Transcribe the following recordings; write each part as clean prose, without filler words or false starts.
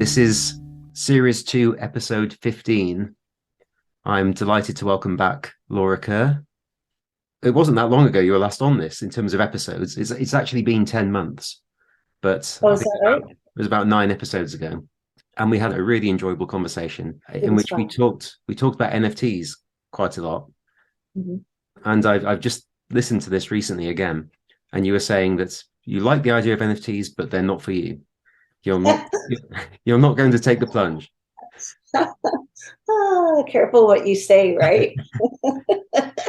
This is Series 2, Episode 15. I'm delighted to welcome back Laura Kerr. It wasn't that long ago you were last on this in terms of episodes. It's actually been 10 months, but Oh, I is think that right? it was about 9 episodes ago. And we had a really enjoyable conversation It in was which we fun. talked about NFTs quite a lot. Mhm. And I've just listened to this recently again, and you were saying that you like the idea of NFTs, but they're not for you. You're not you're not going to take the plunge. Ah, careful what you say, right?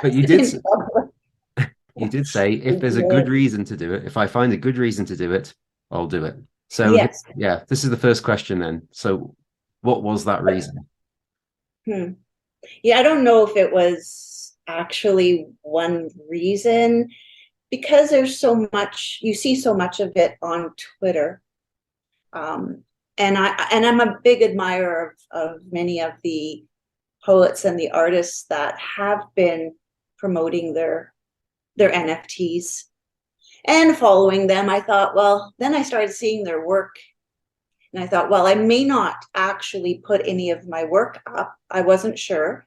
But you did In public. you did say if there's a good Yeah. reason to do it, if I find a good reason to do it, I'll do it. So Yes. yeah, this is the first question then. So what was that reason? Hmm. Yeah, I don't know if it was actually one reason because there's so much, you see so much of it on Twitter. Um, and I'm a big admirer of many of the poets and the artists that have been promoting their NFTs and following them. I thought, well, then I started seeing their work and I thought, well, I may not actually put any of my work up. I wasn't sure.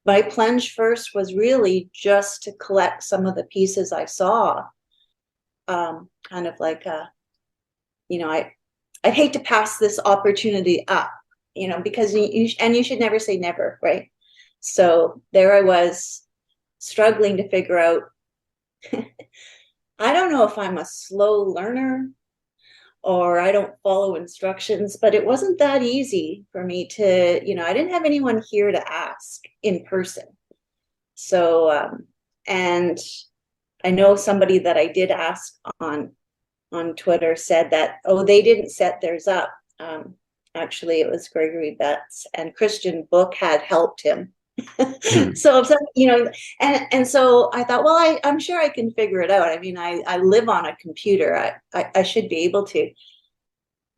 My plunge first was really just to collect some of the pieces I saw. Kind of like I'd hate to pass this opportunity up, because you should never say never, right? So there I was struggling to figure out. I don't know if I'm a slow learner or I don't follow instructions, but it wasn't that easy for me to, I didn't have anyone here to ask in person. So, and I know somebody that I did ask on Twitter said that, oh, they didn't set theirs up. Actually, it was Gregory Betts and Christian Book had helped him. Hmm. So, and so I thought, well, I'm sure I can figure it out. I mean, I live on a computer. I should be able to.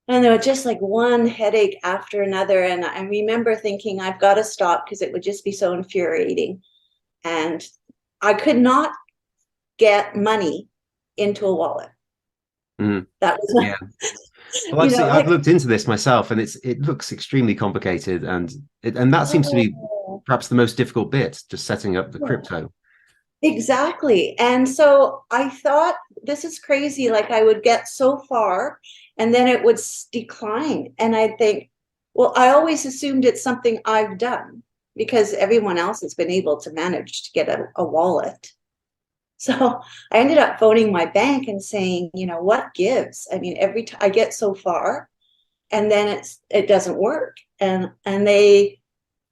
And there was just like one headache after another. And I remember thinking, I've got to stop because it would just be so infuriating. And I could not get money into a wallet. Hmm. That was, Yeah. Well, I've seen, I've like, looked into this myself, and it looks extremely complicated, and that seems to be oh, perhaps the most difficult bit, just setting up the yeah. crypto. Exactly. And so I thought, this is crazy. Like I would get so far and then it would decline. And I'd think, well, I always assumed it's something I've done because everyone else has been able to manage to get a wallet. So I ended up phoning my bank and saying, what gives? I mean, every time I get so far and then it doesn't work. And they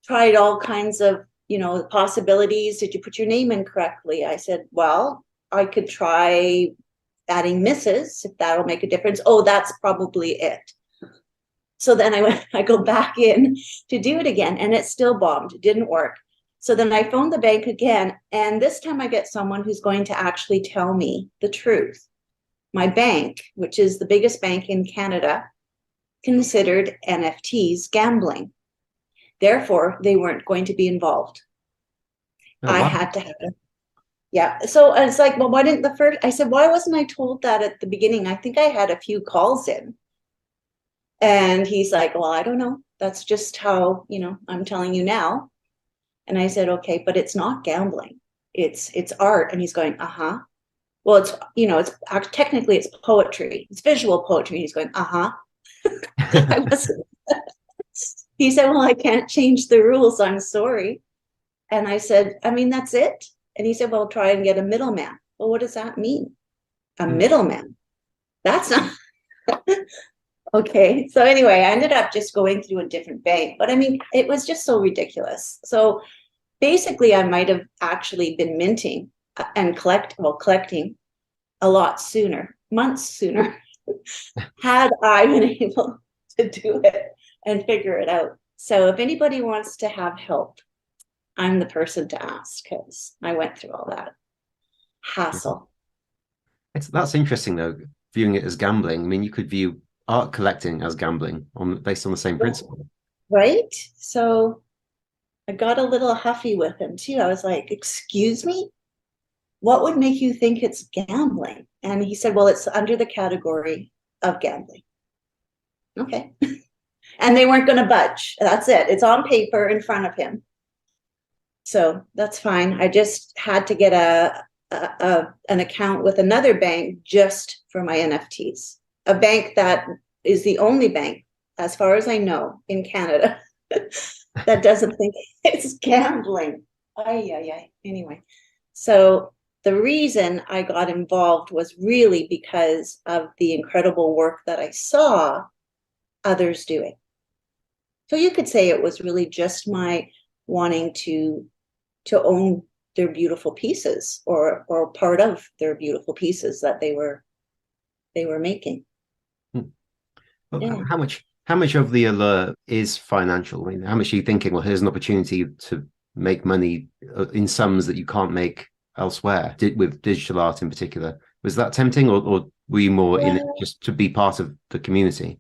tried all kinds of, possibilities. Did you put your name in correctly? I said, well, I could try adding Mrs. if that'll make a difference. Oh, that's probably it. So then I go back in to do it again and it still bombed. It didn't work. So then I phoned the bank again. And this time I get someone who's going to actually tell me the truth. My bank, which is the biggest bank in Canada, considered NFTs gambling. Therefore, they weren't going to be involved. Oh I wow. had to have it. Yeah. So it's like, well, why didn't the first? I said, why wasn't I told that at the beginning? I think I had a few calls in. And he's like, well, I don't know. That's just how, I'm telling you now. And I said, okay, but it's not gambling. It's art. And he's going, uh-huh. Well, it's technically it's poetry. It's visual poetry. He's going, uh-huh. I wasn't. He said, well, I can't change the rules. I'm sorry. And I said, I mean, that's it. And he said, well, try and get a middleman. Well, what does that mean? A Hmm. middleman? That's not okay. So anyway, I ended up just going through a different bank. But I mean, it was just so ridiculous. So basically, I might have actually been minting and collecting a lot sooner, months sooner, had I been able to do it and figure it out. So if anybody wants to have help, I'm the person to ask because I went through all that hassle. That's interesting though, viewing it as gambling. I mean, you could view art collecting as gambling based on the same principle. Right? So I got a little huffy with him too. I was like, excuse me? What would make you think it's gambling? And he said, well, it's under the category of gambling. Okay. And they weren't going to budge. That's it. It's on paper in front of him. So that's fine. I just had to get an account with another bank just for my NFTs. A bank that is the only bank, as far as I know, in Canada that doesn't think it's gambling. Anyway, so the reason I got involved was really because of the incredible work that I saw others doing. So you could say it was really just my wanting to own their beautiful pieces or part of their beautiful pieces that they were making. Well, yeah. How much of the allure is financial? I mean, how much are you thinking, well, here's an opportunity to make money in sums that you can't make elsewhere, with digital art in particular? Was that tempting, or were you more in it just to be part of the community?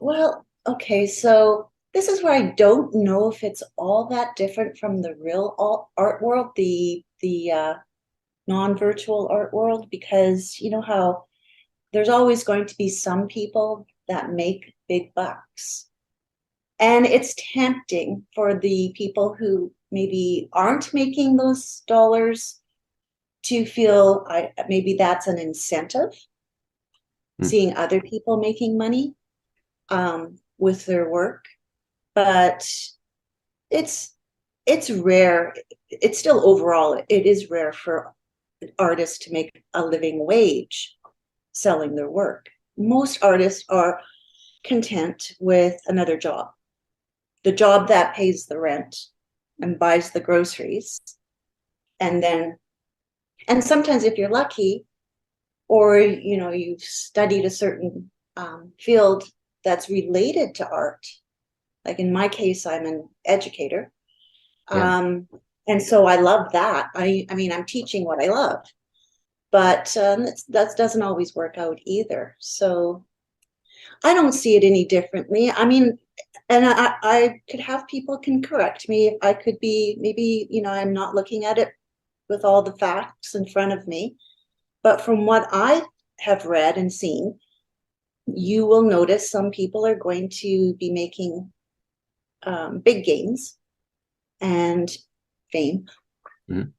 Well, okay, so this is where I don't know if it's all that different from the real art world, the non-virtual art world, because you know how there's always going to be some people that make big bucks. And it's tempting for the people who maybe aren't making those dollars to feel maybe that's an incentive, seeing other people making money with their work. But it's rare. It's still overall, it is rare for artists to make a living wage selling their work. Most artists are content with another job, the job that pays the rent and buys the groceries. And sometimes if you're lucky, or you know, you've studied a certain field that's related to art, like in my case, I'm an educator. And so I love that. I mean, I'm teaching what I love, but that doesn't always work out either. So I don't see it any differently. I mean, and I could have people can correct me. I could be, maybe, you know, I'm not looking at it with all the facts in front of me. But from what I have read and seen, you will notice some people are going to be making big gains and fame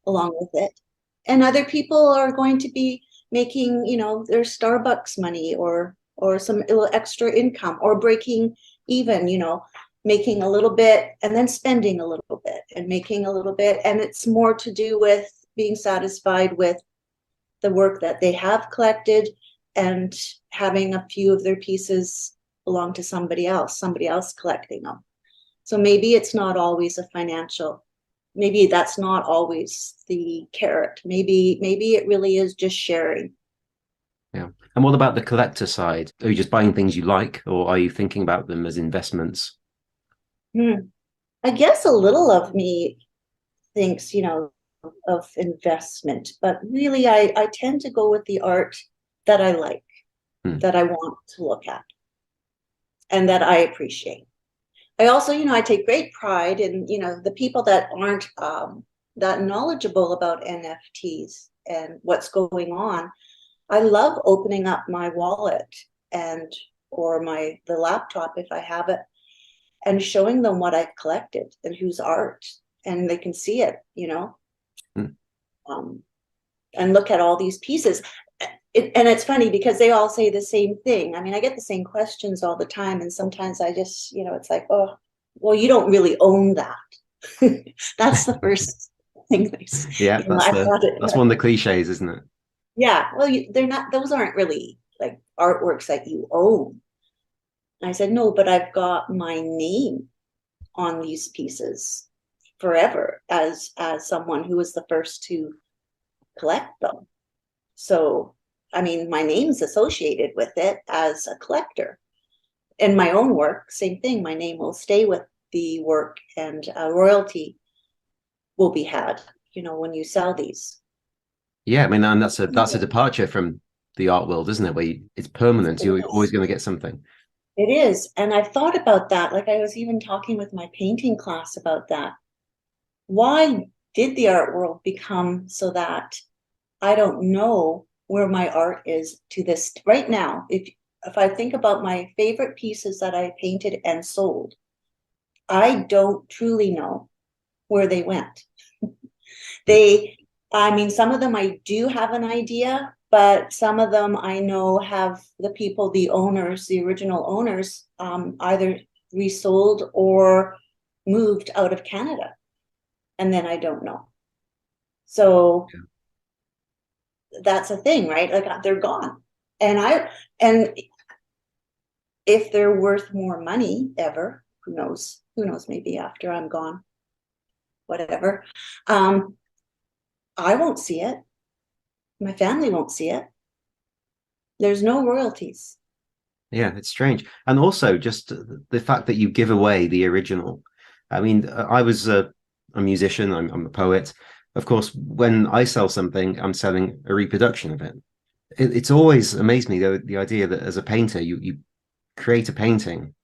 along with it. And other people are going to be making, you know, their Starbucks money or some little extra income, or breaking even, you know, making a little bit and then spending a little bit and making a little bit. And it's more to do with being satisfied with the work that they have collected and having a few of their pieces belong to somebody else collecting them. So maybe it's not always a financial, maybe that's not always the carrot. Maybe it really is just sharing. Yeah. And what about the collector side? Are you just buying things you like, or are you thinking about them as investments? I guess a little of me thinks, you know, of investment, but really I tend to go with the art that I like, that I want to look at, and that I appreciate. I also, you know, I take great pride in, you know, the people that aren't that knowledgeable about NFTs and what's going on. I love opening up my wallet or the laptop if I have it, and showing them what I've collected and whose art, and they can see it, you know, and look at all these pieces. And it's funny because they all say the same thing. I mean, I get the same questions all the time, and sometimes I just, you know, it's like, oh, well, you don't really own that. That's the first thing they say. Yeah, that's one of the cliches, isn't it? Yeah, well, they're not; those aren't really like artworks that you own. And I said, no, but I've got my name on these pieces forever as someone who was the first to collect them. So, I mean, my name's associated with it as a collector. And my own work, same thing. My name will stay with the work, and a royalty will be had, you know, when you sell these. Yeah, I mean, and that's a departure from the art world, isn't it? Where it's permanent. You're always going to get something. It is. And I've thought about that. Like, I was even talking with my painting class about that. Why did the art world become so that I don't know where my art is to this right now? If if I think about my favorite pieces that I painted and sold, I don't truly know where they went. I mean, some of them I do have an idea, but some of them I know have the people, the owners, the original owners, either resold or moved out of Canada. And then I don't know. So that's a thing, right? Like they're gone. And if they're worth more money ever, who knows? Who knows, maybe after I'm gone, whatever. I won't see it. My family won't see it. There's no royalties. Yeah, it's strange. And also just the fact that you give away the original. I mean, I was a musician, I'm a poet. Of course, when I sell something, I'm selling a reproduction of it. It's always amazed me, though, the idea that as a painter, you create a painting,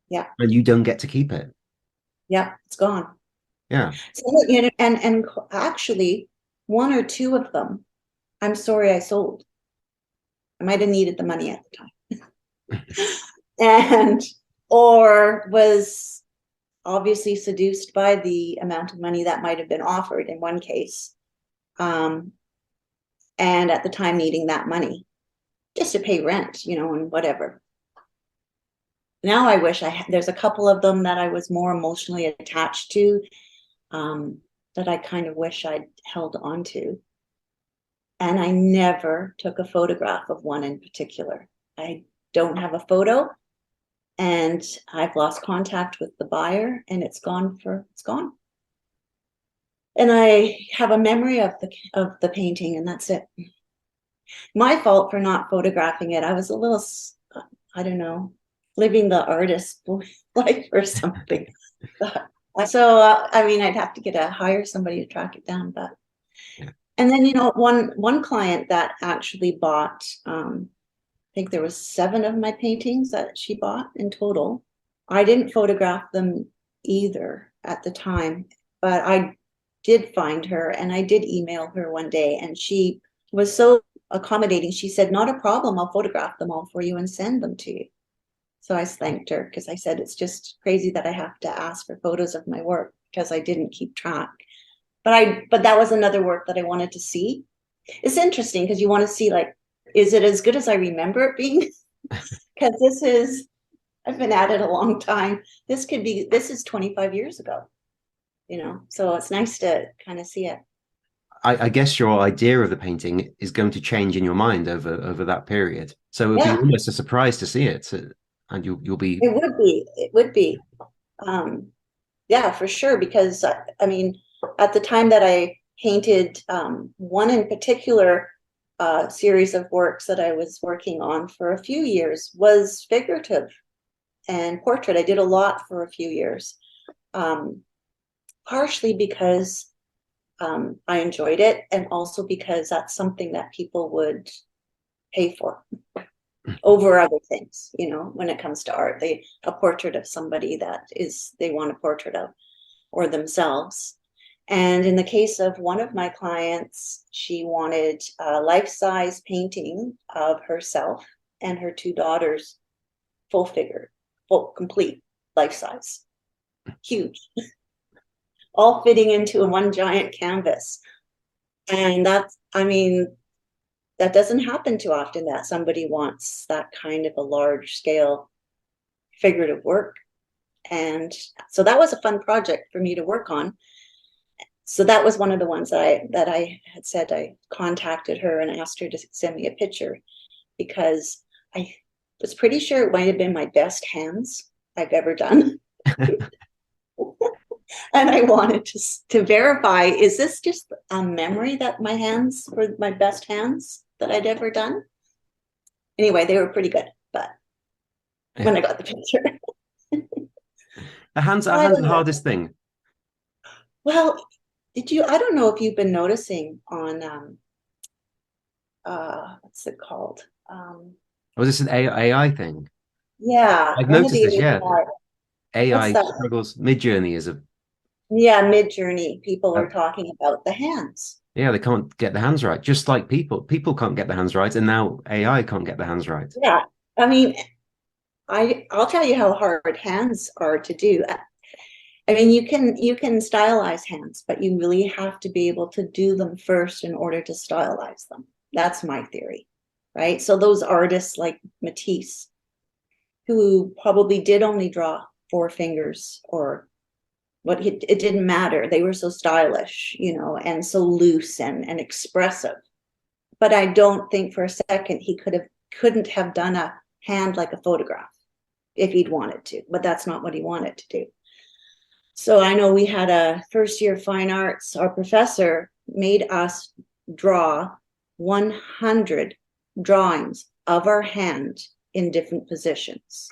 Yeah, and you don't get to keep it. yeah, it's gone. Yeah. So, you know, and actually, one or two of them, I'm sorry I sold. I might have needed the money at the time. And or was obviously seduced by the amount of money that might have been offered in one case. And at the time needing that money just to pay rent, you know, and whatever. Now I wish there's a couple of them that I was more emotionally attached to, that I kind of wish I'd held on to. And I never took a photograph of one in particular. I don't have a photo, and I've lost contact with the buyer, and it's gone. And I have a memory of the painting, and that's it. My fault for not photographing it. I was a little, I don't know, living the artist life or something. So I mean, I'd have to hire somebody to track it down. But Yeah. and then, you know, one client that actually bought, I think there was 7 of my paintings that she bought in total. I didn't photograph them either at the time, but I did find her, and I did email her one day, and she was so accommodating. She said, "Not a problem. I'll photograph them all for you and send them to you." So I thanked her, because I said, it's just crazy that I have to ask for photos of my work because I didn't keep track. But that was another work that I wanted to see. It's interesting because you want to see, like, is it as good as I remember it being? Because I've been at it a long time. This is 25 years ago, you know, so it's nice to kind of see it. I guess your idea of the painting is going to change in your mind over that period. So it would be almost a surprise to see it, and you'll be. It would be. Yeah, for sure. Because I mean, at the time that I painted one in particular series of works that I was working on for a few years was figurative and portrait. I did a lot for a few years, partially because I enjoyed it, and also because that's something that people would pay for over other things. You know, when it comes to art, a portrait of somebody they want a portrait of, or themselves. And in the case of one of my clients, she wanted a life-size painting of herself and her 2 daughters, full figure, full, complete, life-size, huge, all fitting into one giant canvas. And that doesn't happen too often, that somebody wants that kind of a large-scale figurative work. And so that was a fun project for me to work on. So that was one of the ones that I had said. I contacted her and asked her to send me a picture, because I was pretty sure it might have been my best hands I've ever done. And I wanted to verify, is this just a memory that my hands were my best hands that I'd ever done? Anyway, they were pretty good, but when I got the picture. The hands are the hardest thing. Well, I don't know if you've been noticing on, what's it called? Was this an AI thing? Yeah. I've noticed this, yeah. AI that? struggles. Midjourney is Midjourney. People are talking about the hands. Yeah, they can't get the hands right. Just like people can't get the hands right, and now AI can't get the hands right. Yeah. I mean, I'll tell you how hard hands are to do. I mean, you can stylize hands, but you really have to be able to do them first in order to stylize them. That's my theory, right? So those artists like Matisse, who probably did only draw four fingers, or what, it didn't matter. They were so stylish, and so loose and expressive. But I don't think for a second he couldn't have done a hand like a photograph if he'd wanted to, but that's not what he wanted to do. So I know we had a first year fine arts, our professor made us draw 100 drawings of our hand in different positions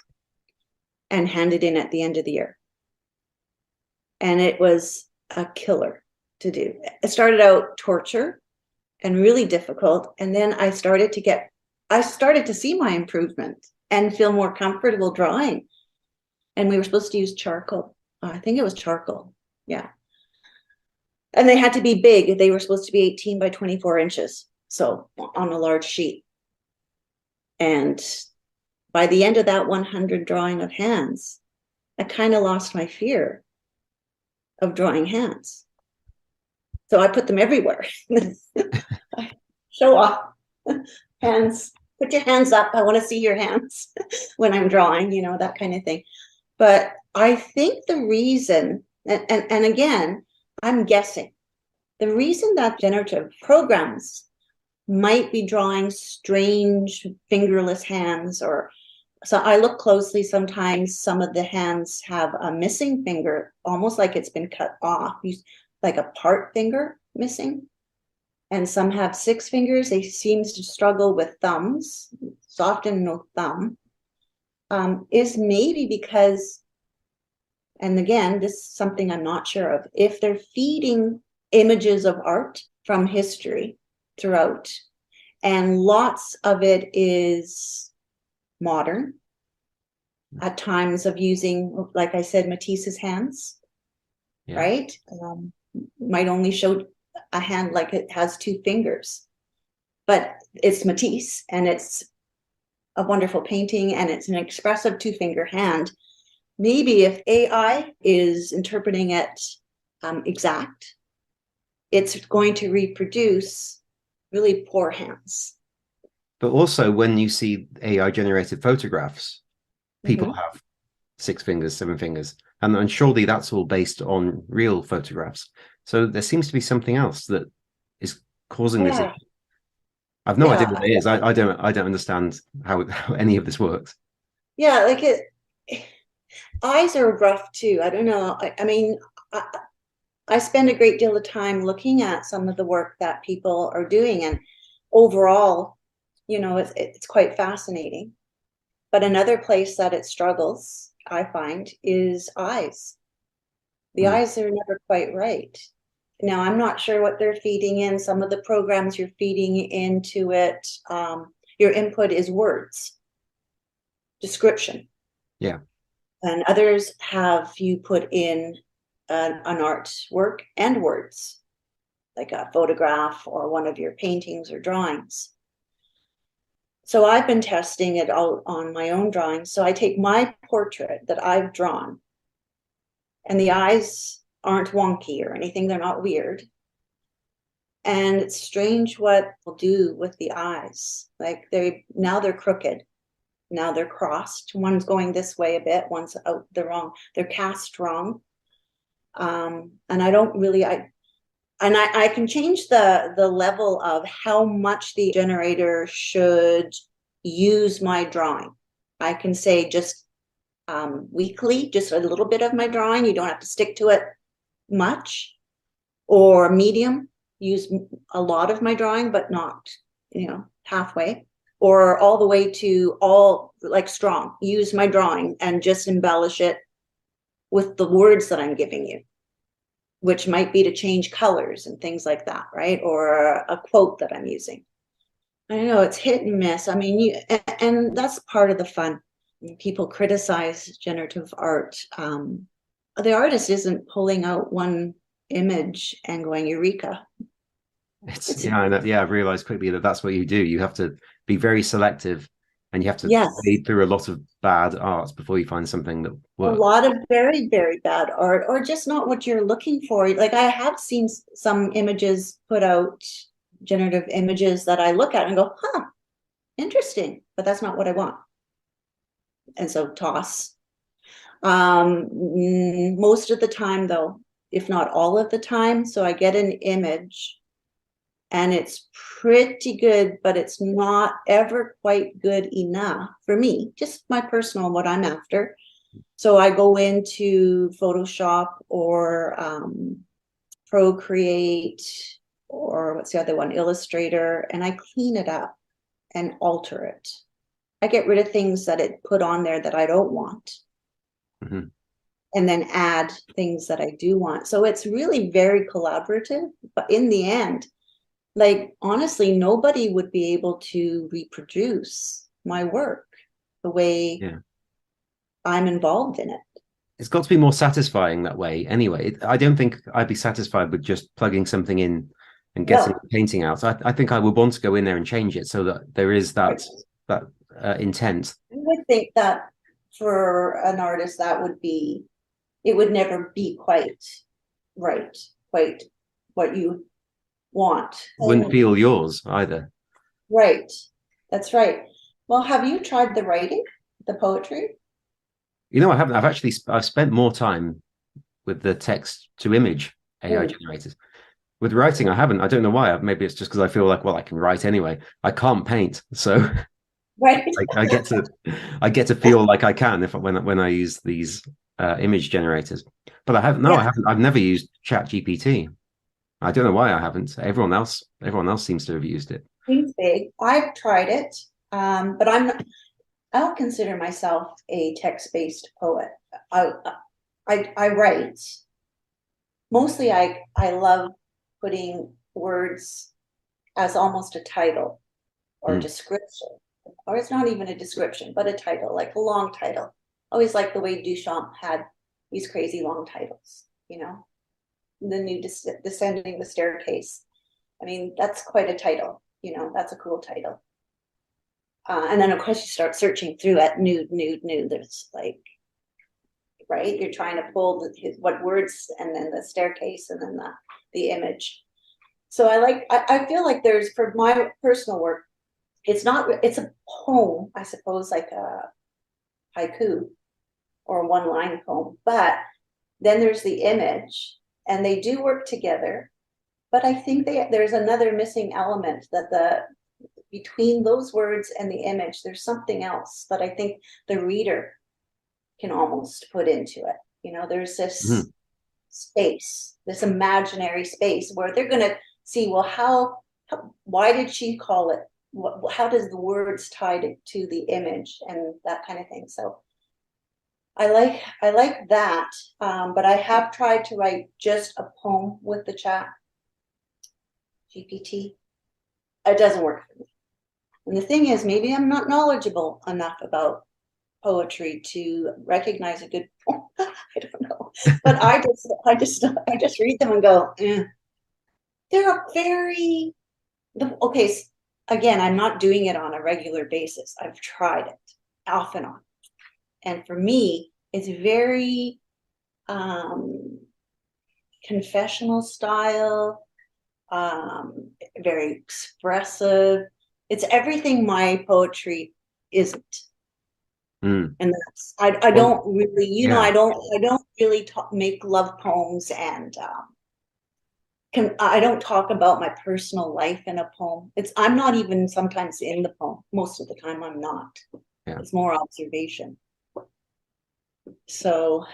and hand it in at the end of the year. And it was a killer to do. It started out torture and really difficult. And then I started to see my improvement and feel more comfortable drawing. And we were supposed to use charcoal. I think it was charcoal. Yeah. And they had to be big. They were supposed to be 18 by 24 inches. So on a large sheet. And by the end of that 100 drawing of hands, I kind of lost my fear of drawing hands. So I put them everywhere. Show off. Hands. Put your hands up. I want to see your hands when I'm drawing, that kind of thing. But I think the reason, and again, I'm guessing, the reason that generative programs might be drawing strange fingerless hands, or so I look closely, sometimes some of the hands have a missing finger, almost like it's been cut off, like a part finger missing. And some have 6 fingers. They seem to struggle with thumbs. It's often no thumb. Is maybe because, and again, this is something I'm not sure of, if they're feeding images of art from history throughout, and lots of it is modern, at times of using, like I said, Matisse's hands, yeah. Right? Might only show a hand like it has 2 fingers, but it's Matisse and it's a wonderful painting and it's an expressive 2-finger hand. Maybe if AI is interpreting it exact, it's going to reproduce really poor hands. But also when you see AI generated photographs, people have 6 fingers, 7 fingers, and surely that's all based on real photographs. So there seems to be something else that is causing this issue. I've no idea what it is. I don't understand how any of this works. Yeah, like eyes are rough too. I don't know. I mean, I spend a great deal of time looking at some of the work that people are doing, and overall, it's quite fascinating. But another place that it struggles, I find, is eyes. The eyes are never quite right. Now, I'm not sure what they're feeding in. Some of the programs you're feeding into it, your input is words, description. Yeah. And others have you put in an artwork and words, like a photograph or one of your paintings or drawings. So I've been testing it out on my own drawings. So I take my portrait that I've drawn, and the eyes aren't wonky or anything. They're not weird. And it's strange what we'll do with the eyes. Like now they're crooked. Now they're crossed. One's going this way a bit. One's out they're cast wrong. And I don't really, I can change the level of how much the generator should use my drawing. I can say just weekly, just a little bit of my drawing. You don't have to stick to it much. Or medium, use a lot of my drawing, but not, halfway. Or all the way to like strong. Use my drawing and just embellish it with the words that I'm giving you, which might be to change colors and things like that, right? Or a quote that I'm using. I know it's hit and miss. I mean, and that's part of the fun. People criticize generative art. The artist isn't pulling out one image and going, Eureka. I've realized quickly that that's what you do. You have to be very selective and you have to Yes. wade through a lot of bad art before you find something that A works. lot of very, very bad art, or just not what you're looking for. Like I have seen some images put out, generative images that I look at and go, huh, interesting, but that's not what I want. And so toss. Most of the time, though, if not all of the time, so I get an image and it's pretty good, but it's not ever quite good enough for me, just my personal, what I'm after. So I go into Photoshop or Procreate, or what's the other one, Illustrator, and I clean it up and alter it. I get rid of things that it put on there that I don't want. Mm-hmm. And then add things that I do want. So it's really very collaborative, but in the end, like honestly, nobody would be able to reproduce my work the way I'm involved in it. It's got to be more satisfying that way anyway. I don't think I'd be satisfied with just plugging something in and getting the painting out. I think I would want to go in there and change it so that there is that intent. I would think that for an artist, that would be, it would never be quite right, quite what you want. Wouldn't feel yours either. Right. That's right. Well, have you tried the writing, the poetry? You know, I haven't. I've spent more time with the text to image AI generators. With writing, I haven't. I don't know why. Maybe it's just because I feel like, well, I can write anyway. I can't paint, so right. I get to feel like I can when I use these image generators. But I haven't. No, I haven't. I've never used Chat GPT. I don't know why I haven't. Everyone else seems to have used it. Seems big. I've tried it, but I don't consider myself a text-based poet. I write. Mostly I love putting words as almost a title or description. Or it's not even a description, but a title, like a long title. Always like the way Duchamp had these crazy long titles, you know. The new Descending the Staircase. I mean, that's quite a title, you know, that's a cool title. And then of course you start searching through at nude. There's like, right? You're trying to pull what words, and then the staircase, and then the image. So I feel like there's, for my personal work, it's a poem, I suppose, like a haiku or a one-line poem, but then there's the image, and they do work together. But I think there's another missing element, that between those words and the image, there's something else that I think the reader can almost put into it. You know, there's this space, this imaginary space where they're going to see, well, why did she call it? How does the words tie to the image and that kind of thing? So I like that, but I have tried to write just a poem with the Chat GPT. It doesn't work for me. And the thing is, maybe I'm not knowledgeable enough about poetry to recognize a good poem. I don't know, but I just read them and go, they're very okay. Again, I'm not doing it on a regular basis. I've tried it off and on. And for me, it's very confessional style, very expressive. It's everything my poetry isn't. And that's, I don't really, you know, I don't really make love poems, and I don't talk about my personal life in a poem. I'm not even sometimes in the poem. Most of the time I'm not. Yeah. It's more observation. So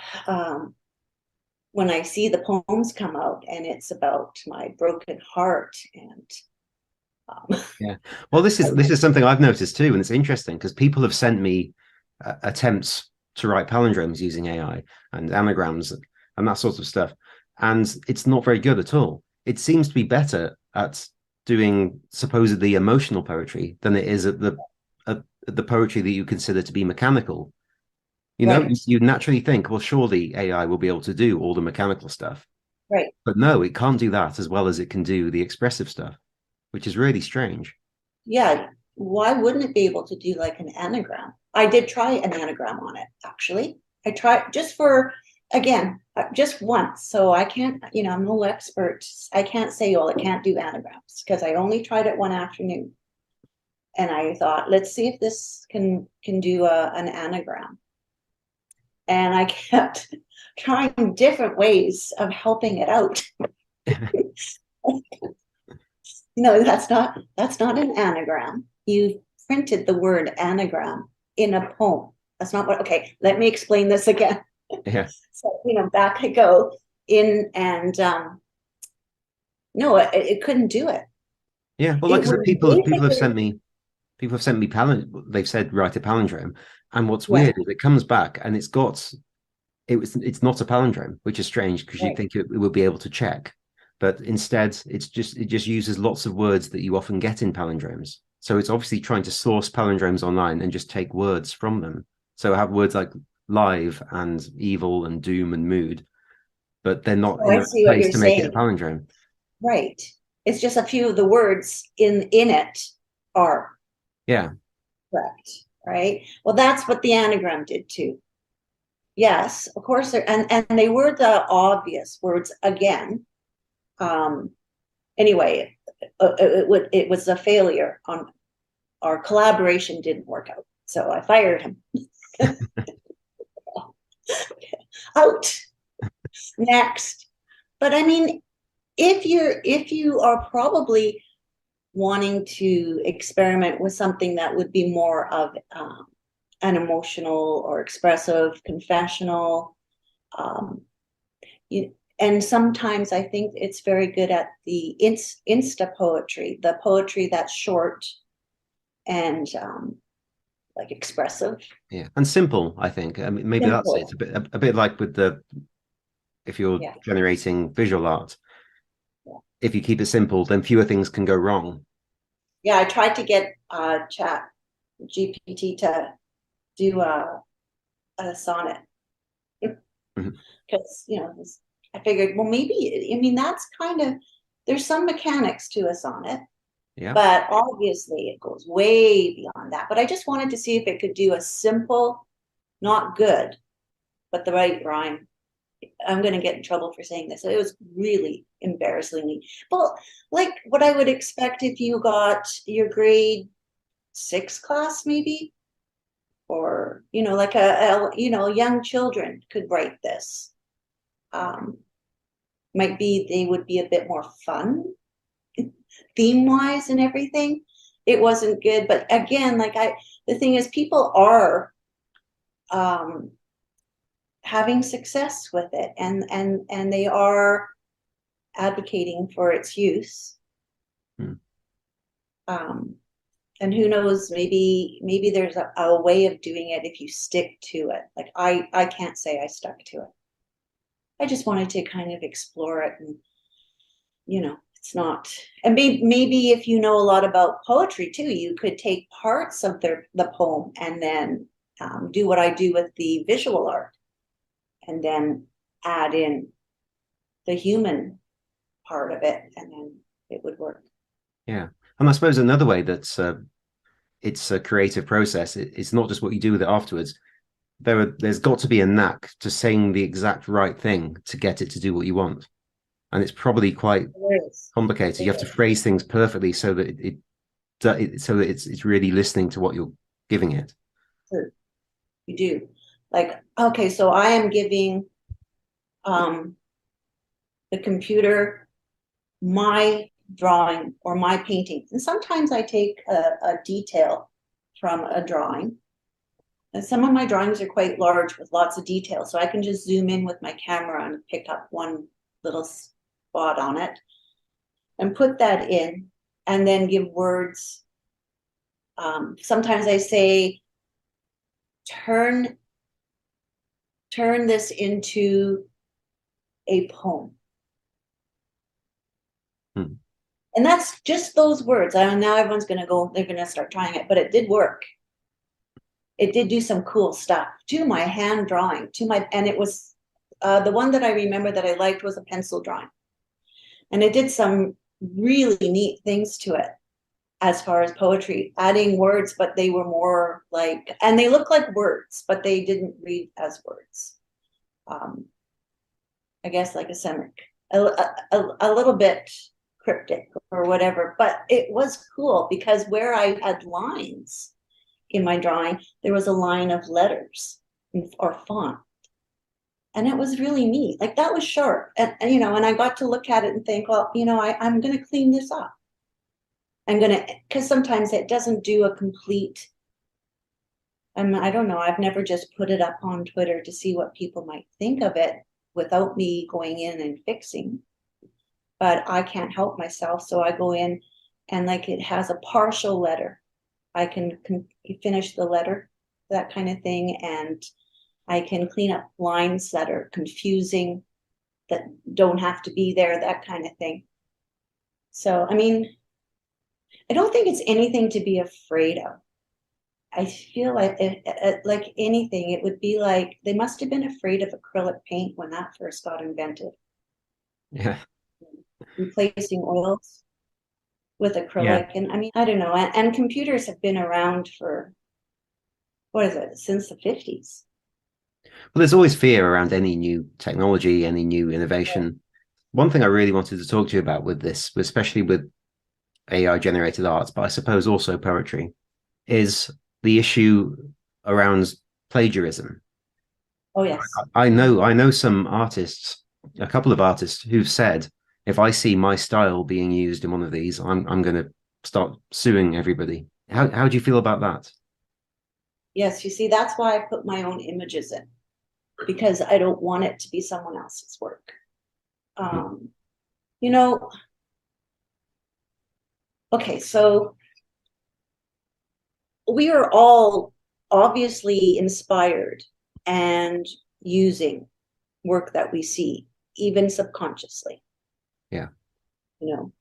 when I see the poems come out and it's about my broken heart and well, this is something I've noticed too, and it's interesting because people have sent me attempts to write palindromes using AI and anagrams and that sort of stuff, and it's not very good at all. It seems to be better at doing supposedly emotional poetry than it is at the poetry that you consider to be mechanical. You know, you naturally think, well, surely AI will be able to do all the mechanical stuff. Right. But no, it can't do that as well as it can do the expressive stuff, which is really strange. Yeah. why wouldn't it be able to do like an anagram? I did try an anagram on it, actually. I tried just for, again, just once. So I can't, I'm no expert. I can't say, well, it can't do anagrams because I only tried it one afternoon. And I thought, let's see if this can do an anagram. And I kept trying different ways of helping it out. No, that's not an anagram. You printed the word anagram in a poem. That's not what, okay, let me explain this again. Yeah. So, back I go in and no, it couldn't do it. Yeah. Well, like I said, people have sent me they've said write a palindrome. And what's weird is it comes back and it's not a palindrome, which is strange because you'd think it would be able to check. But instead, it just uses lots of words that you often get in palindromes. So it's obviously trying to source palindromes online and just take words from them. So I have words like live and evil and doom and mood, but they're not in a place to make it a palindrome. Right. It's just a few of the words in it are correct, right? Well, that's what the anagram did too. Yes, of course, and they were the obvious words again. Anyway, it was a failure. On our collaboration didn't work out, so I fired him. Out. Next. But I mean, if you are probably wanting to experiment with something that would be more of an emotional or expressive confessional, and sometimes I think it's very good at the insta poetry, the poetry that's short and like expressive. Yeah, and simple. I think. I mean, maybe simple. That's it. It's a bit like with if you're generating visual art. Yeah. If you keep it simple, then fewer things can go wrong. Yeah, I tried to get Chat GPT to do a sonnet because I figured, well, maybe, that's kind of, there's some mechanics to a sonnet, but obviously it goes way beyond that. But I just wanted to see if it could do a simple, not good, but the right rhyme. I'm going to get in trouble for saying this. It was really embarrassingly, well, like what I would expect if you got your grade 6 class, maybe, or, like young children could write this. Might be they would be a bit more fun theme wise and everything. It wasn't good, but again, the thing is, people are having success with it, and they are advocating for its use. And who knows, maybe there's a way of doing it if you stick to it. Like I can't say I stuck to it. I just wanted to kind of explore it, and it's not. And maybe if you know a lot about poetry too, you could take parts of the poem and then do what I do with the visual art, and then add in the human part of it, and then it would work. Yeah, and I suppose another way that it's a creative process. It's not just what you do with it afterwards. There's got to be a knack to saying the exact right thing to get it to do what you want, and it's probably quite complicated. You have to phrase things perfectly so that it's really listening to what you're giving it. Sure. You do. Like, okay, so I am giving the computer my drawing or my painting, and sometimes I take a detail from a drawing. And some of my drawings are quite large with lots of detail, so I can just zoom in with my camera and pick up one little spot on it and put that in, and then give words. Sometimes I say, turn this into a poem. And that's just those words. Now everyone's going to go, they're going to start trying it, but it did work. It did do some cool stuff to my hand drawing, and it was the one that I remember that I liked was a pencil drawing. And it did some really neat things to it. as far as poetry, adding words, but they were more like, and they look like words, but they didn't read as words. I guess like a semic, a little bit cryptic or whatever, but it was cool because where I had lines in my drawing, there was a line of letters or font. And it was really neat. Like that was sharp. And you know, and I got to look at it and think, well, you know, I'm going to clean this up. I'm going to, because sometimes it doesn't do a complete, I don't know, I've never just put it up on Twitter to see what people might think of it without me going in and fixing. But I can't help myself. So I go in and like it has a partial letter. I can finish the letter, that kind of thing. And I can clean up lines that are confusing, that don't have to be there, that kind of thing. So, I mean, I don't think it's anything to be afraid of. I feel like like anything, it would be like they must have been afraid of acrylic paint when that first got invented. Yeah. Replacing oils with acrylic. Yeah. And I mean, I don't know. And computers have been around for, what is it, since the 50s. Well, there's always fear around any new technology, any new innovation. One thing I really wanted to talk to you about with this, especially with AI generated art, but I suppose also poetry, is the issue around plagiarism. Oh, yes. I know some artists, a couple of artists who've said, if I see my style being used in one of these, I'm going to start suing everybody. How do you feel about that? Yes, you see, that's why I put my own images in, because I don't want it to be someone else's work. You know, okay, so we are all obviously inspired and using work that we see, even subconsciously. Yeah. You know,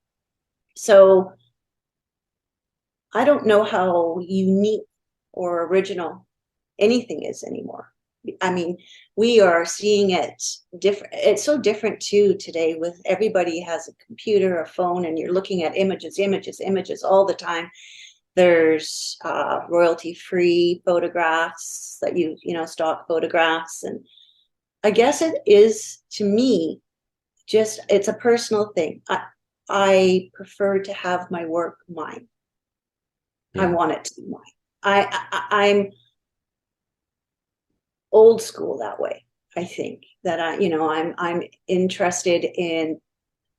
so I don't know how unique or original anything is anymore. I mean, we are seeing it different. It's so different too today with everybody has a computer, a phone, and you're looking at images all the time. There's royalty-free photographs that you know, stock photographs. And I guess it is, to me, just, it's a personal thing. I prefer to have my work mine. Yeah. I want it to be mine. I'm old school that way. I think that I'm interested in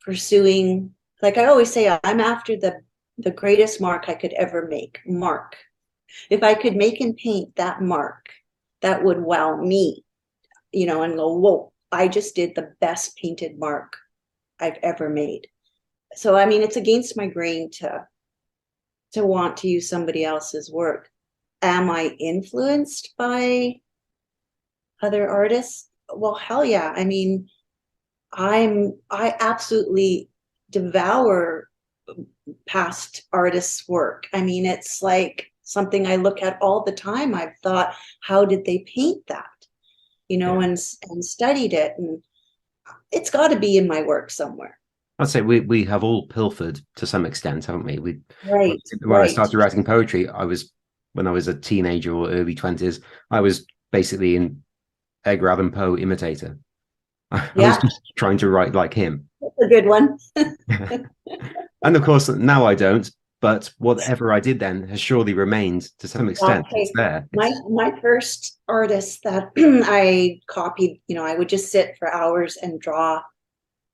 pursuing, like I always say, I'm after the greatest mark I could ever make. Mark. If I could make and paint that mark, that would wow me, you know, and go, whoa, I just did the best painted mark I've ever made. So, I mean, it's against my grain to want to use somebody else's work. Am I influenced by other artists? Well, hell yeah. I mean, I absolutely devour past artists' work. I mean, it's like something I look at all the time. I've thought, how did they paint that? You know, and studied it. And it's got to be in my work somewhere. I'd say we have all pilfered to some extent, haven't we? When I started writing poetry, when I was a teenager or early 20s, I was basically an Edgar Allan Poe imitator. I was just trying to write like him. That's a good one. And of course, now I don't. But whatever I did then has surely remained to some extent. Okay. It's there. My first artist that I copied, you know, I would just sit for hours and draw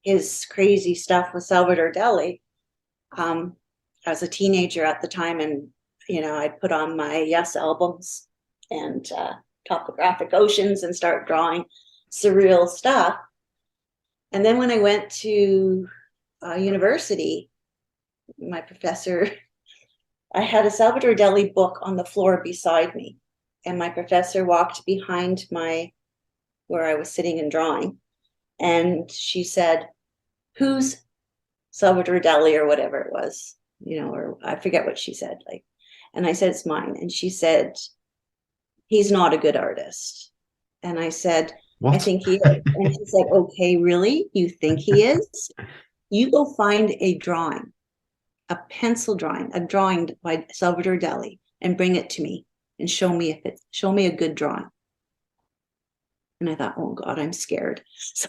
his crazy stuff with Salvador Dali. As a teenager at the time, and you know, I'd put on my Yes albums and topographic oceans and start drawing surreal stuff. And then when I went to university, my professor, I had a Salvador Dali book on the floor beside me, and my professor walked behind where I was sitting and drawing, and she said, "Who's Salvador Dali?" or whatever it was, you know, or I forget what she said. Like, and I said, "It's mine." And she said, "He's not a good artist." And I said, "What? I think he is." And she said, "Okay, really? You think he is? You go find a drawing a pencil drawing, a drawing by Salvador Dali, and bring it to me and show me a good drawing. And I thought, oh God, I'm scared. So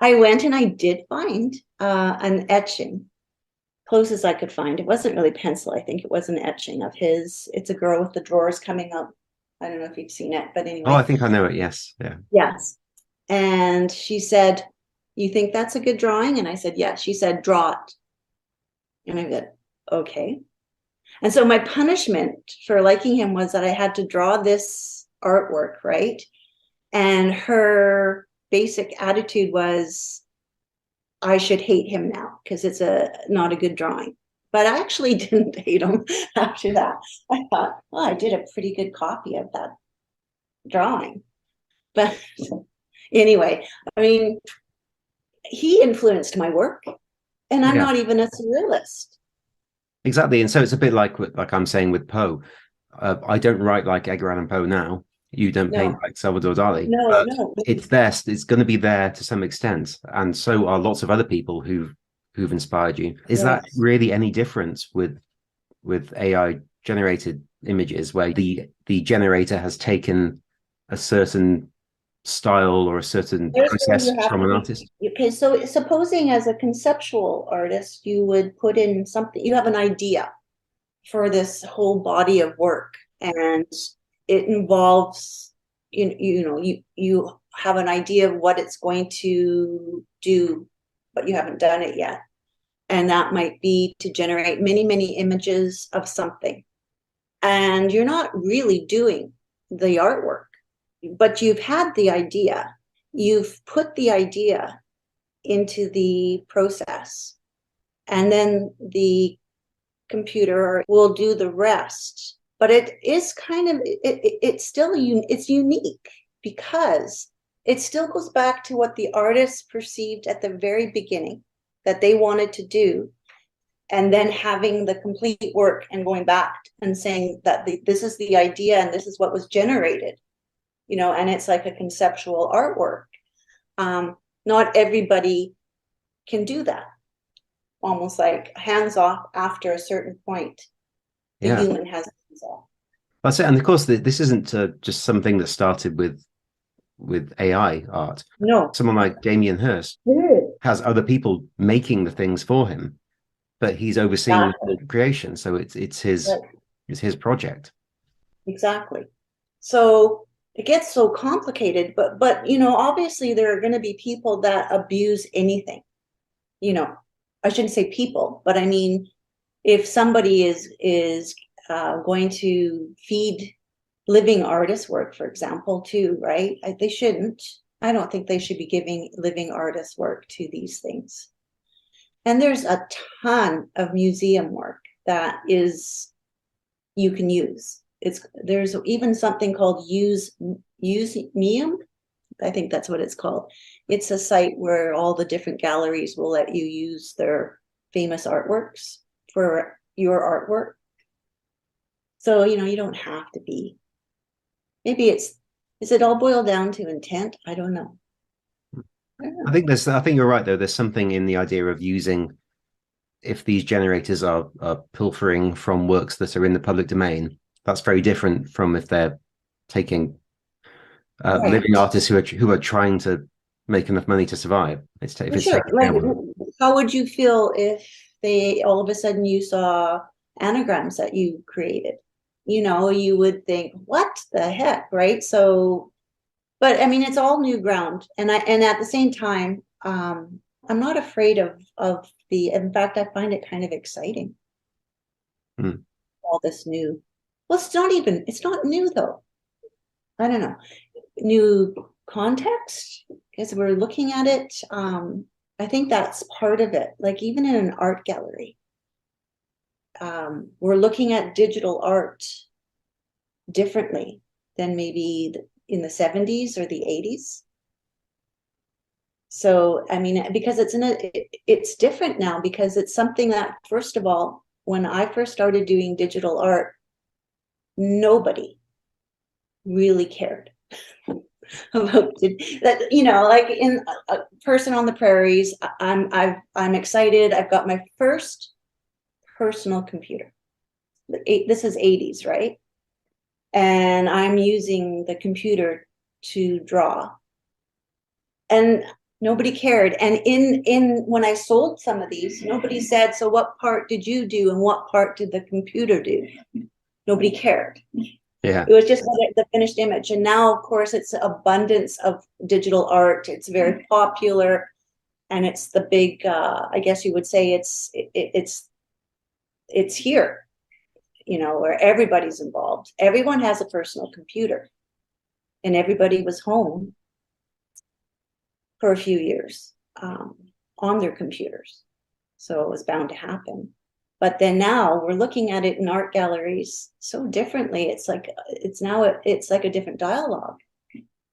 I went and I did find an etching, closest I could find. It wasn't really pencil. I think it was an etching of his. It's a girl with the drawers coming up. I don't know if you've seen it, but anyway. Oh, I think I know it. Yes. Yeah. Yes. And she said, you think that's a good drawing? And I said, yes. She said, draw it. And I said, okay. And so my punishment for liking him was that I had to draw this artwork, right? And her basic attitude was, I should hate him now because it's not a good drawing. But I actually didn't hate him after that. I thought, well, I did a pretty good copy of that drawing. But anyway, I mean, he influenced my work, and I'm not even a surrealist. Exactly. And so it's a bit like I'm saying with Poe. I don't write like Edgar Allan Poe now. You don't paint like Salvador Dali. No. It's there. It's going to be there to some extent. And so are lots of other people who've inspired you. Is that really any difference with AI generated images where the generator has taken a certain style or a certain process from an artist? Okay, so supposing as a conceptual artist, you would put in something, you have an idea for this whole body of work, and it involves, you have an idea of what it's going to do, but you haven't done it yet. And that might be to generate many, many images of something. And you're not really doing the artwork, but you've had the idea. You've put the idea into the process. And then the computer will do the rest. But it is kind of, it's still, it's unique because it still goes back to what the artist perceived at the very beginning that they wanted to do, and then having the complete work and going back and saying that this is the idea and this is what was generated, and it's like a conceptual artwork. Not everybody can do that. Almost like hands off after a certain point. The human has hands off. That's it. And of course, this isn't just something that started with AI art. No. Someone like Damian Hurst has other people making the things for him, but he's overseeing the creation. So it's his project. Exactly. So it gets so complicated, but obviously there are going to be people that abuse anything. I shouldn't say people, but I mean, if somebody is going to feed living artist work, for example, too, right? They shouldn't. I don't think they should be giving living artist work to these things. And there's a ton of museum work that you can use. There's even something called Museum. I think that's what it's called. It's a site where all the different galleries will let you use their famous artworks for your artwork. So, you don't have to be. Maybe is it all boiled down to intent? I don't know. I think you're right, though. There's something in the idea of using, if these generators are pilfering from works that are in the public domain, that's very different from if they're taking living artists who are trying to make enough money to survive. How would you feel if they all of a sudden you saw anagrams that you created? You would think, what the heck, right? So, but I mean, it's all new ground, and at the same time, I'm not afraid of in fact, I find it kind of exciting. All this new. Well, it's not new though. I don't know. New context, because we're looking at it. I think that's part of it. Like even in an art gallery, we're looking at digital art differently than maybe in the 70s or the 80s. So, I mean, because it's different now, because it's something that, first of all, when I first started doing digital art, nobody really cared. about that, like in a person on the prairies. I'm excited. I've got my first personal computer. This is 80s, right? And I'm using the computer to draw. And nobody cared. And in when I sold some of these, nobody said, so what part did you do and what part did the computer do? Nobody cared. Yeah. It was just the finished image. And now, of course, it's abundance of digital art. It's very popular. And it's the big, I guess you would say it's here, where everybody's involved. Everyone has a personal computer. And everybody was home for a few years on their computers. So it was bound to happen. But then now we're looking at it in art galleries so differently. It's like it's like a different dialogue.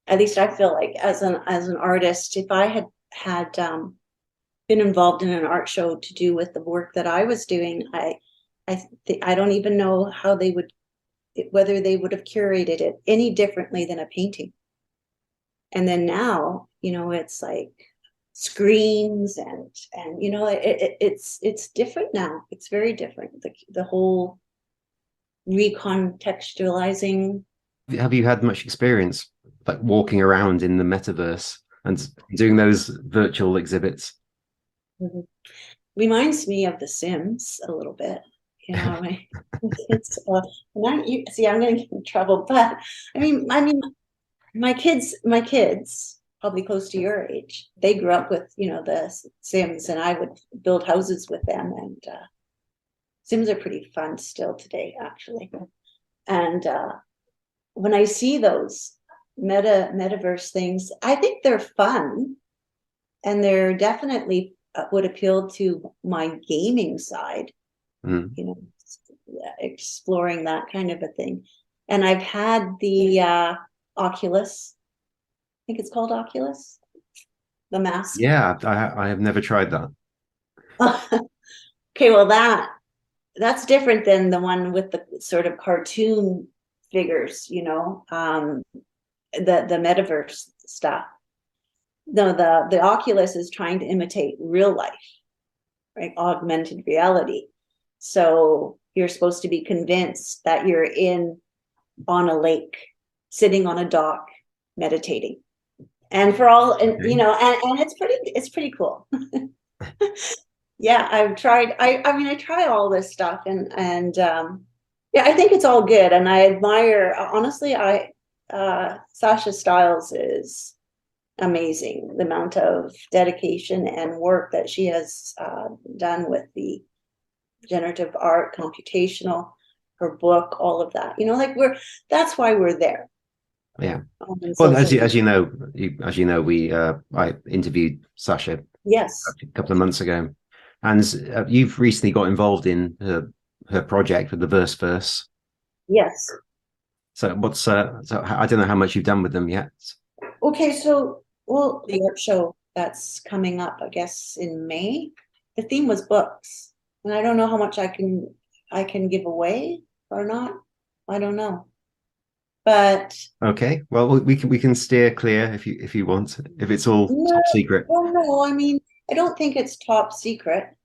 At least I feel like as an artist, if I had been involved in an art show to do with the work that I was doing, I don't even know how whether they would have curated it any differently than a painting. And then now, it's like screens and it's different now. It's very different. The whole recontextualizing. Have you had much experience like walking around in the metaverse and doing those virtual exhibits? Mm-hmm. Reminds me of The Sims a little bit. It's see, I'm going to get in trouble, but I mean, my kids, probably close to your age, they grew up with, the Sims, and I would build houses with them. And Sims are pretty fun still today, actually. And when I see those metaverse things, I think they're fun, and they're definitely would appeal to my gaming side, exploring that kind of a thing. And I've had the Oculus. I think it's called Oculus, the mask. Yeah, I have never tried that. Okay, well that's different than the one with the sort of cartoon figures, the metaverse stuff. No, the Oculus is trying to imitate real life, right? Augmented reality. So you're supposed to be convinced that you're on a lake, sitting on a dock, meditating. And for all, and and it's pretty cool. Yeah, I've tried. I try all this stuff, and yeah, I think it's all good, and I admire. Honestly, Sasha Stiles is amazing. The amount of dedication and work that she has done with the generative art, computational, her book, all of that. That's why we're there. Yeah. Well, as you know, we I interviewed Sasha yes a couple of months ago, and you've recently got involved in her project with the Verse. Yes. So so I don't know how much you've done with them yet. Okay, so the art show that's coming up, I guess in May. The theme was books, and I don't know how much I can give away or not. I don't know. But okay, well, we can steer clear if you want, if it's all top secret. Well, no, I don't think it's top secret.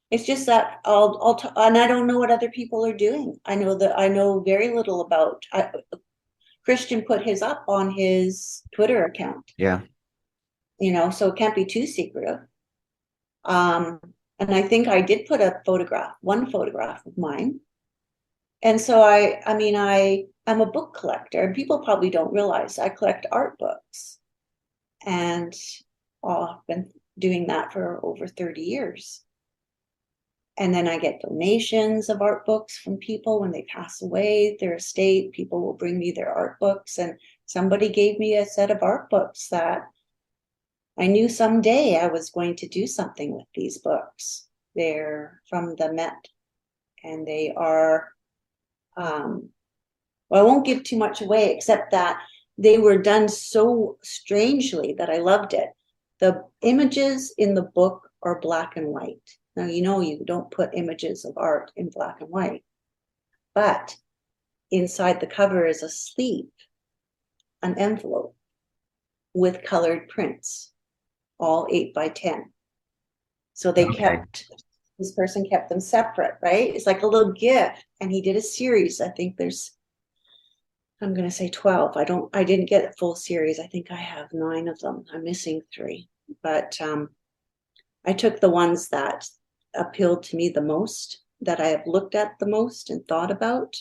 It's just that and I don't know what other people are doing. I know very little about. Christian put his up on his Twitter account. Yeah. So it can't be too secretive. And I think I did put one photograph of mine. And so I'm a book collector, and people probably don't realize I collect art books. And I've been doing that for over 30 years. And then I get donations of art books from people when they pass away, their estate. People will bring me their art books. And somebody gave me a set of art books that I knew someday I was going to do something with these books. They're from the Met, and they are, well, I won't give too much away, except that they were done so strangely that I loved it. The images in the book are black and white. Now, you don't put images of art in black and white, but inside the cover is a sleeve, an envelope, with colored prints, all 8x10. So they this person kept them separate, right? It's like a little gift. And he did a series. I think I'm going to say 12. I didn't get a full series. I think I have 9 of them. I'm missing 3. But I took the ones that appealed to me the most, that I have looked at the most and thought about.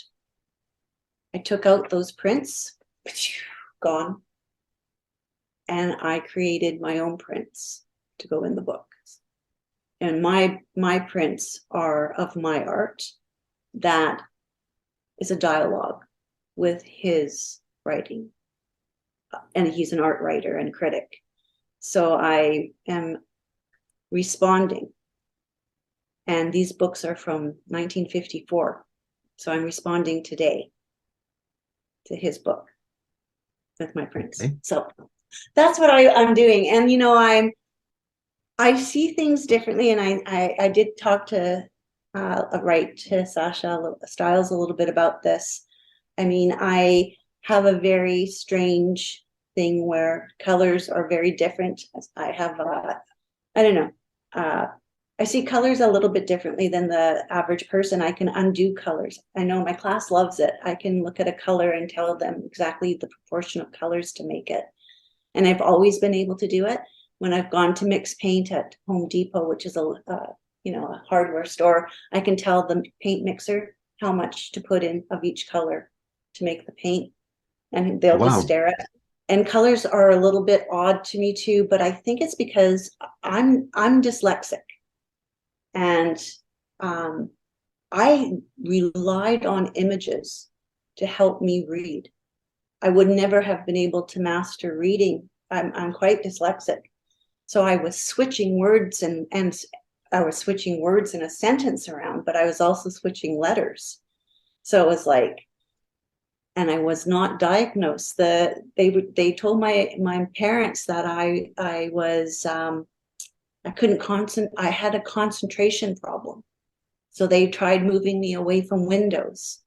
I took out those prints, gone. And I created my own prints to go in the book. And my prints are of my art that is a dialogue with his writing. And he's an art writer and critic. So I am responding. And these books are from 1954. So I'm responding today to his book with my prints. Okay. So that's what I'm doing. And, you know, I see things differently. And I did talk to Sasha Stiles a little bit about this. I mean, I have a very strange thing where colors are very different. I have, I don't know, I see colors a little bit differently than the average person. I can undo colors. I know my class loves it. I can look at a color and tell them exactly the proportion of colors to make it. And I've always been able to do it. When I've gone to mix paint at Home Depot, which is a hardware store, I can tell the paint mixer how much to put in of each color to make the paint, and they'll just stare at it. And colors are a little bit odd to me too, but I think it's because I'm dyslexic, and I relied on images to help me read. I would never have been able to master reading. I'm quite dyslexic. So I was switching words and I was switching words in a sentence around, but I was also switching letters. So it was like, and I was not diagnosed. They told my parents that I couldn't concentrate. I had a concentration problem. So they tried moving me away from windows.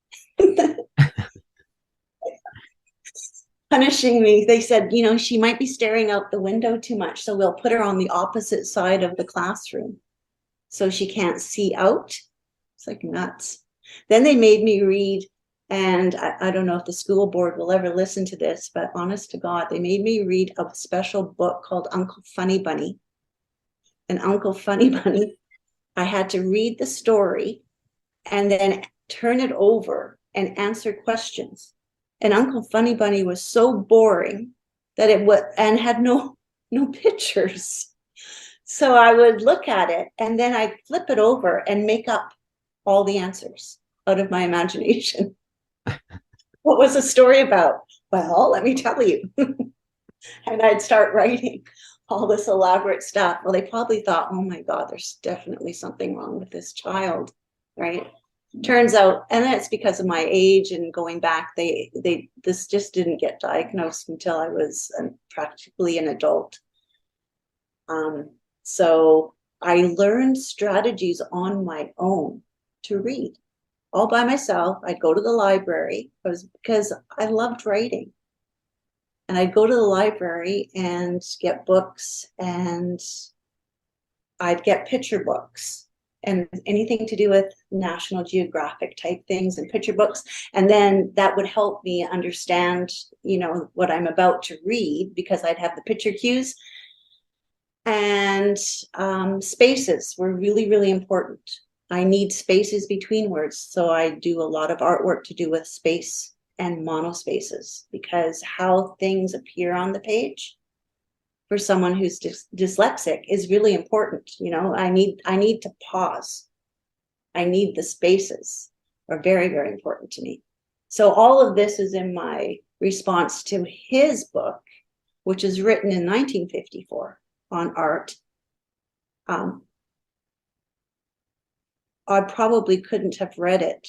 Punishing me. They said, you know, she might be staring out the window too much, so we'll put her on the opposite side of the classroom so she can't see out. It's like nuts. Then they made me read, and I don't know if the school board will ever listen to this, but honest to God, they made me read a special book called Uncle Funny Bunny. And Uncle Funny Bunny, I had to read the story and then turn it over and answer questions. And Uncle Funny Bunny was so boring that and had no pictures. So I would look at it and then I'd flip it over and make up all the answers out of my imagination. What was the story about? Well, let me tell you. And I'd start writing all this elaborate stuff. Well, they probably thought, oh my God, there's definitely something wrong with this child, right? Turns out, and that's because of my age and going back, this just didn't get diagnosed until I was practically an adult. So I learned strategies on my own to read all by myself. I'd go to the library because I loved writing. And I'd go to the library and get books, and I'd get picture books and anything to do with National Geographic type things and picture books. And then that would help me understand, you know, what I'm about to read, because I'd have the picture cues. And spaces were really, really important. I need spaces between words. So I do a lot of artwork to do with space and monospaces, because how things appear on the page for someone who's dyslexic is really important. You know, I need to pause. I need the spaces are very, very important to me. So all of this is in my response to his book, which is written in 1954 on art. I probably couldn't have read it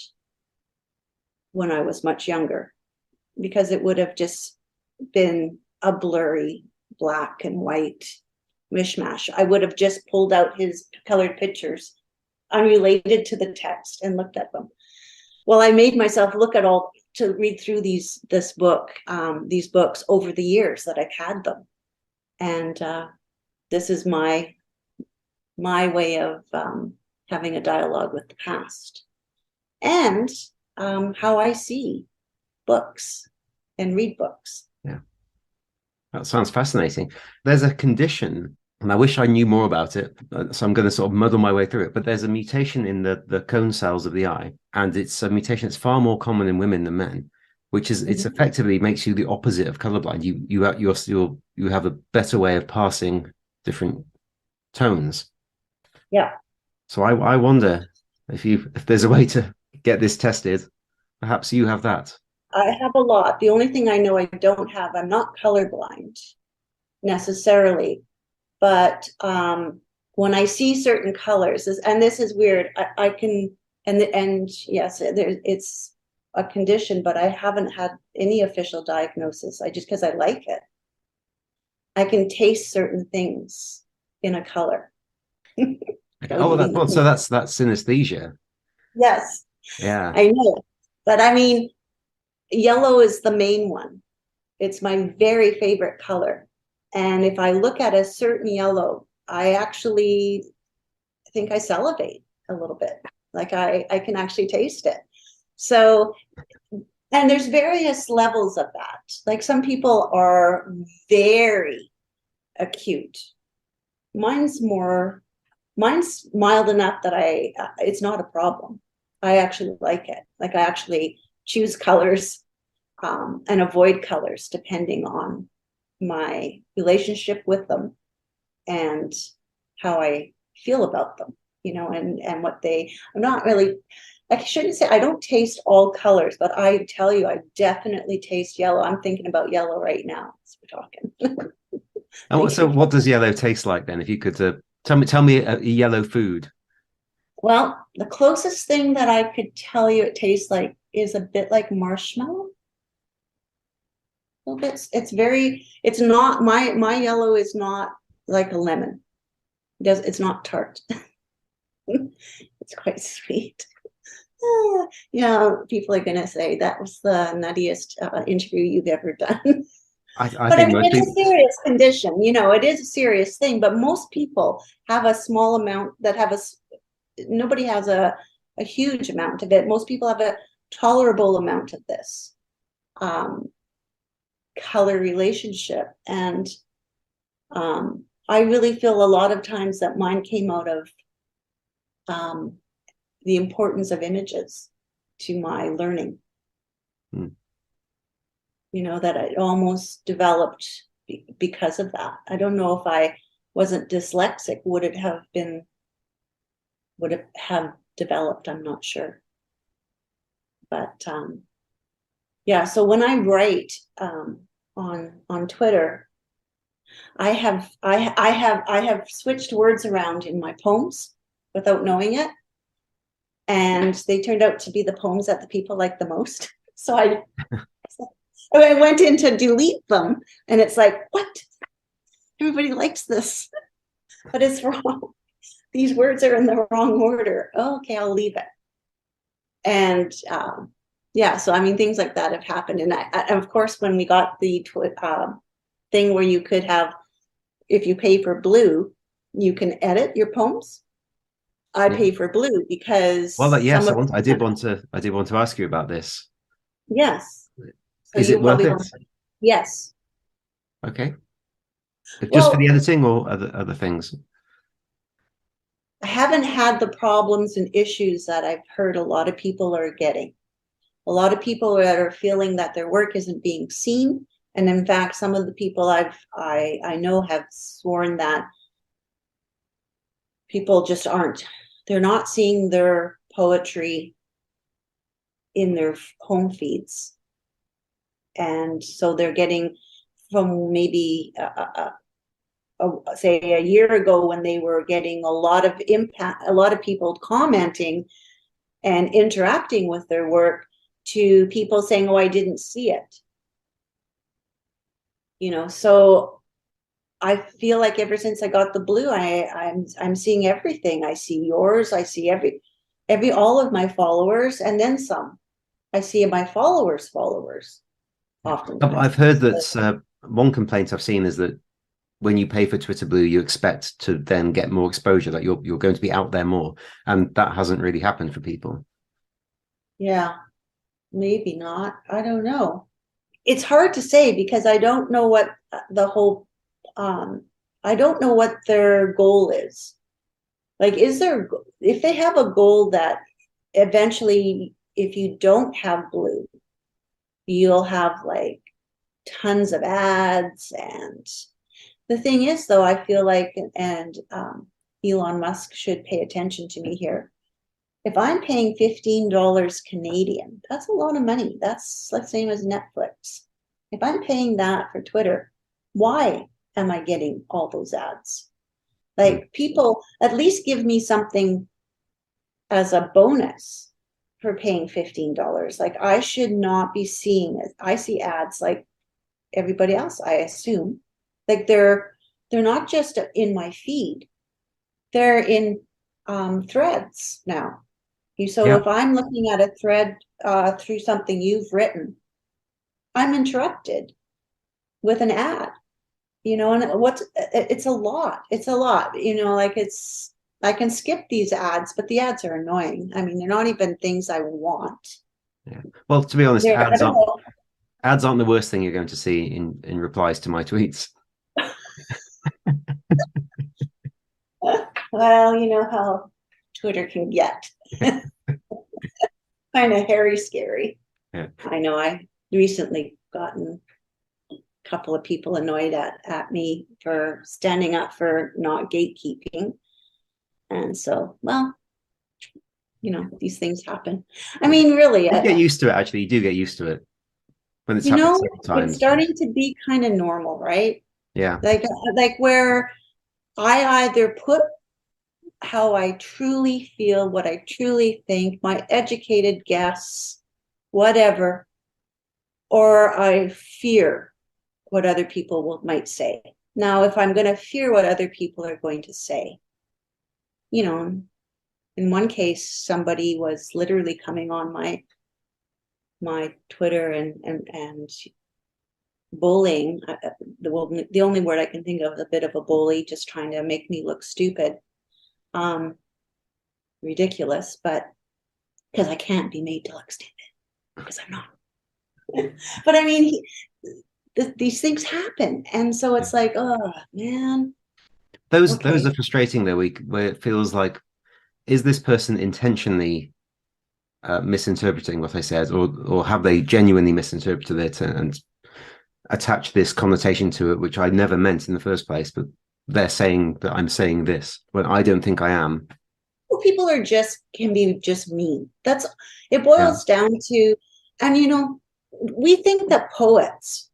when I was much younger, because it would have just been a blurry black and white mishmash. I would have just pulled out his colored pictures unrelated to the text and looked at them. Well, I made myself look at to read through these books over the years that I've had them. And this is my way of having a dialogue with the past, and how I see books and read books. Yeah, that sounds fascinating. There's a condition, and I wish I knew more about it, so I'm going to sort of muddle my way through it. But there's a mutation in the cone cells of the eye, and it's a mutation that's far more common in women than men, which is it's effectively makes you the opposite of colorblind. You have a better way of passing different tones. Yeah. So I wonder if there's a way to get this tested. Perhaps you have that. I have a lot. The only thing I know I don't have, I'm not colorblind necessarily, but when I see certain colors, and this is weird, I can, and yes, it's a condition, but I haven't had any official diagnosis. I just, because I like it, I can taste certain things in a color. Oh, so that's synesthesia. Yes. Yeah. I know. But I mean, yellow is the main one. It's my very favorite color. And if I look at a certain yellow, I actually think I salivate a little bit. Like I can actually taste it. So, and there's various levels of that. Like some people are very acute. Mine's mild enough that it's not a problem. I actually like it. Like I actually choose colors and avoid colors depending on my relationship with them and how I feel about them, and what I'm not really, I shouldn't say I don't taste all colors, but I tell you, I definitely taste yellow. I'm thinking about yellow right now as we're talking. And so what does yellow taste like then? If you could tell me a yellow food. Well, the closest thing that I could tell you it tastes like is a bit like marshmallow. A little bit. It's not, my yellow is not like a lemon. It's not tart. It's quite sweet. People are gonna say that was the nuttiest interview you've ever done. I think it's a serious condition. It is a serious thing, but most people have a small amount nobody has a huge amount of it. Most people have a tolerable amount of this color relationship. And I really feel a lot of times that mine came out of the importance of images to my learning. That I almost developed because of that. I don't know if I wasn't dyslexic, would it have developed? I'm not sure. But so when I write on Twitter, I have switched words around in my poems without knowing it, and they turned out to be the poems that the people like the most. So I went in to delete them, and it's like, what? Everybody likes this, but it's wrong. These words are in the wrong order. Oh, okay, I'll leave it. And so I mean, things like that have happened. And of course, when we got the thing where you could have, if you pay for Blue, you can edit your poems. I pay for Blue because yes, I did want to ask you about this. Yes. So is it worth it? Yes. Okay. Just for the editing or other things? I haven't had the problems and issues that I've heard a lot of people are getting. A lot of people that are feeling that their work isn't being seen. And in fact, some of the people I know have sworn that people just aren't. They're not seeing their poetry in their home feeds. And so they're getting from maybe say a year ago when they were getting a lot of impact, a lot of people commenting and interacting with their work, to people saying, oh, I didn't see it. So I feel like ever since I got the Blue, I'm seeing everything. I see yours, I see all of my followers, and then some. I see my followers often. I've heard that one complaint I've seen is that when you pay for Twitter Blue, you expect to then get more exposure, that you're going to be out there more, and that hasn't really happened for people. Yeah, maybe not. I don't know. It's hard to say because I don't know what the whole I don't know what their goal is. Like, if they have a goal that eventually, if you don't have blue, you'll have like tons of ads. And the thing is, though, I feel like, and Elon Musk should pay attention to me here. If I'm paying $15 Canadian, that's a lot of money. That's the same as Netflix. If I'm paying that for Twitter, why am I getting all those ads? Like, people at least give me something as a bonus for paying $15. Like, I should not be seeing it. I see ads like everybody else, I assume. Like, they're not just in my feed. They're in threads now. So if I'm looking at a thread through something you've written, I'm interrupted with an ad, and it's a lot. It's a lot, like, I can skip these ads, but the ads are annoying. I mean, they're not even things I want. Yeah. Well, to be honest, ads aren't the worst thing you're going to see in replies to my tweets. Well, you know how Twitter can get. Kind of hairy, scary. Yeah. I know I recently gotten a couple of people annoyed at me for standing up for not gatekeeping. And so, well, these things happen. I mean, really. You get used to it, actually. You do get used to it when it's happened several times. It's starting to be kind of normal, right? Yeah. Like where I either put how I truly feel, what I truly think, my educated guess, whatever, or I fear what other people might say. Now, if I'm going to fear what other people are going to say, in one case, somebody was literally coming on my Twitter and bullying. The only word I can think of is a bit of a bully, just trying to make me look stupid. Ridiculous, but because I can't be made to look stupid, because I'm not. But I mean, these things happen, and so it's like, oh man. Those are frustrating though, where it feels like, is this person intentionally misinterpreting what I said, or have they genuinely misinterpreted it and attach this connotation to it, which I never meant in the first place, but they're saying that I'm saying this when I don't think I am. Well, people can be just mean. It boils down to, and we think that poets,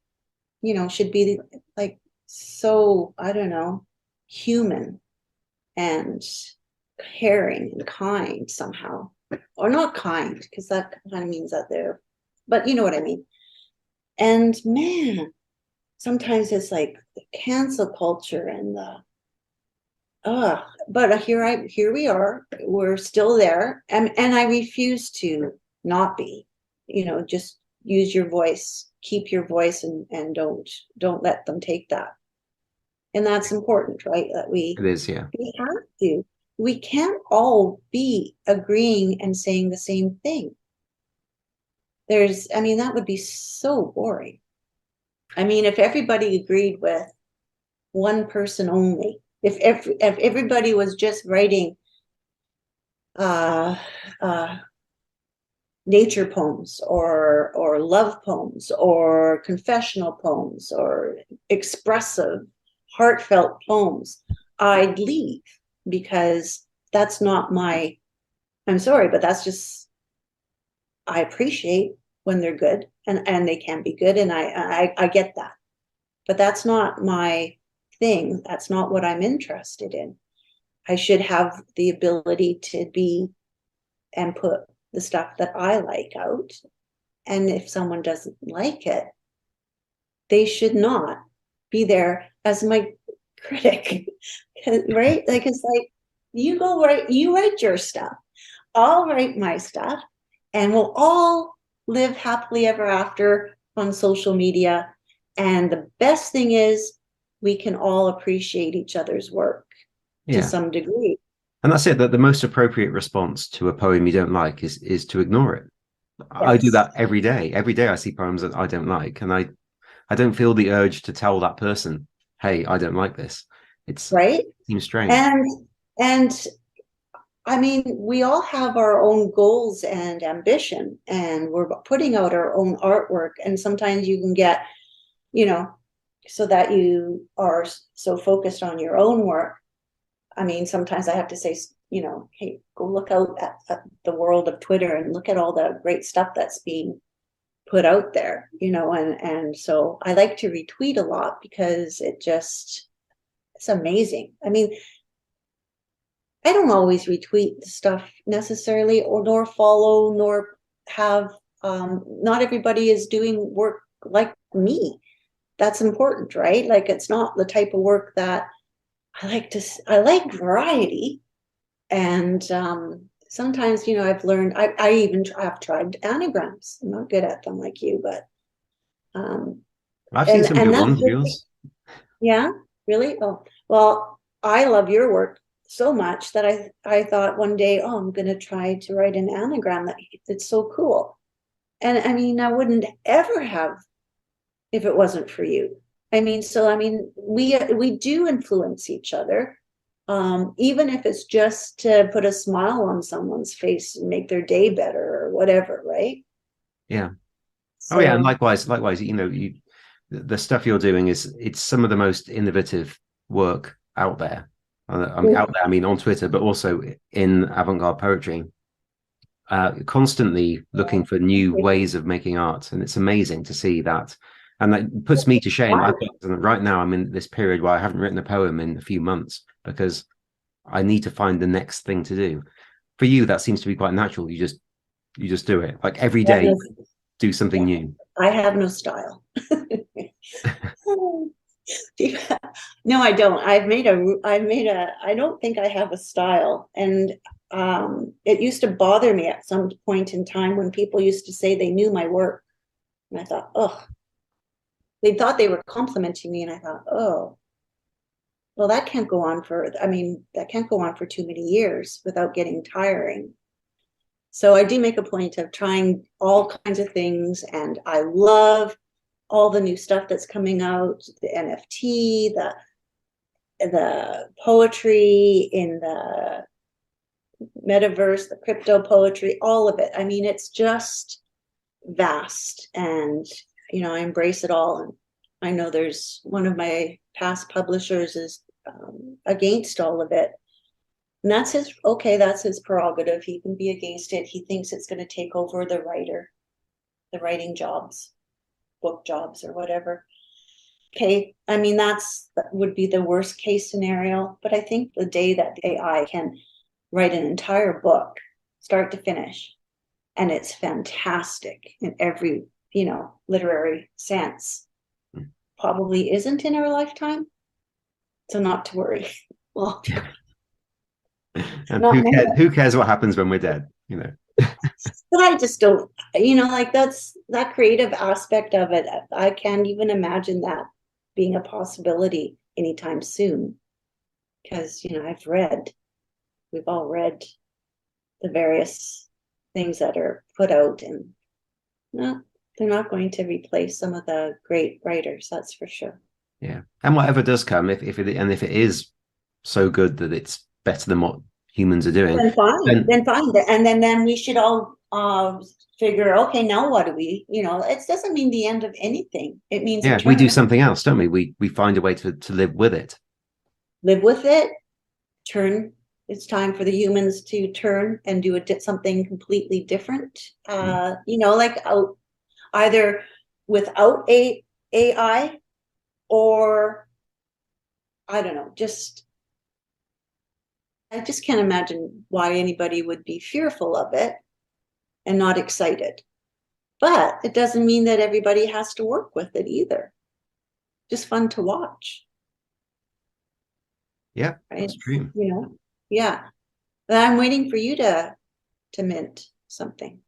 should be like, so, I don't know, human and caring and kind somehow, or not kind, because that kind of means that but you know what I mean. And man, sometimes it's like the cancel culture and but here we are, we're still there, and I refuse to not be, just use your voice, keep your voice, and don't let them take that. And that's important, right? That it is, yeah. We have to. We can't all be agreeing and saying the same thing. That would be so boring. I mean, if everybody agreed with one person only, if everybody was just writing nature poems or love poems or confessional poems or expressive, heartfelt poems, I'd leave, because that's not I'm sorry, but that's just, I appreciate when they're good, and they can be good, and I get that. But that's not my thing. That's not what I'm interested in. I should have the ability to be and put the stuff that I like out. And if someone doesn't like it, they should not be there as my critic, right? Like, it's like, you write your stuff, I'll write my stuff, and we'll all live happily ever after on social media. And the best thing is, we can all appreciate each other's work to some degree. And that's it, that the most appropriate response to a poem you don't like is to ignore it. Yes. I do that every day. Every day I see poems that I don't like, and I don't feel the urge to tell that person, hey, I don't like this. It's right. It seems strange. And I mean, we all have our own goals and ambition, and we're putting out our own artwork. And sometimes you can get, so that you are so focused on your own work. I mean, sometimes I have to say, hey, go look out at the world of Twitter and look at all the great stuff that's being put out there, and so I like to retweet a lot because it's amazing. I mean, I don't always retweet the stuff necessarily, or nor follow, nor have, not everybody is doing work like me. That's important, right? Like, it's not the type of work that I like variety. And sometimes, I've learned, I've tried anagrams. I'm not good at them like you, but I've seen some good ones of yours. Yeah, really? Oh, well, I love your work so much that I thought one day, I'm going to try to write an anagram that's so cool. And I mean, I wouldn't ever have if it wasn't for you. I mean, we do influence each other, even if it's just to put a smile on someone's face and make their day better or whatever, right? Yeah. So, and likewise, the stuff you're doing it's some of the most innovative work out there. Out there, I mean, on Twitter, but also in avant-garde poetry. Constantly looking for new ways of making art, and it's amazing to see that. And that puts me to shame. Right now, I'm in this period where I haven't written a poem in a few months because I need to find the next thing to do. For you, that seems to be quite natural. You just do it. Like every day, do something new. I have no style. No, I don't. I don't think I have a style. And it used to bother me at some point in time when people used to say they knew my work. And I thought, they thought they were complimenting me. And I thought, well, that can't go on for too many years without getting tiring. So I do make a point of trying all kinds of things. And I love all the new stuff that's coming out, the NFT, the poetry in the metaverse, the crypto poetry, all of it. I mean, it's just vast, and I embrace it all. And I know there's one of my past publishers is against all of it, and that's his prerogative. He can be against it. He thinks it's going to take over the writing jobs, book jobs or whatever. Okay, I mean, that would be the worst case scenario, but I think the day that the AI can write an entire book start to finish, and it's fantastic in every literary sense, probably isn't in our lifetime, so not to worry. Well, and who cares what happens when we're dead, But I just don't, that's that creative aspect of it. I can't even imagine that being a possibility anytime soon. Because, we've all read the various things that are put out, and no, they're not going to replace some of the great writers, that's for sure. Yeah. And whatever does come, if it is so good that it's better than what humans are doing, then fine. And then we should all figure, okay, now what do we, it doesn't mean the end of anything. It means we do something else, don't we? We find a way to live with it. Turn. It's time for the humans to turn and do something completely different. Either without AI, or I don't know, I just can't imagine why anybody would be fearful of it and not excited. But it doesn't mean that everybody has to work with it either. Just fun to watch. Yeah, right? That's true. Yeah. But I'm waiting for you to mint something.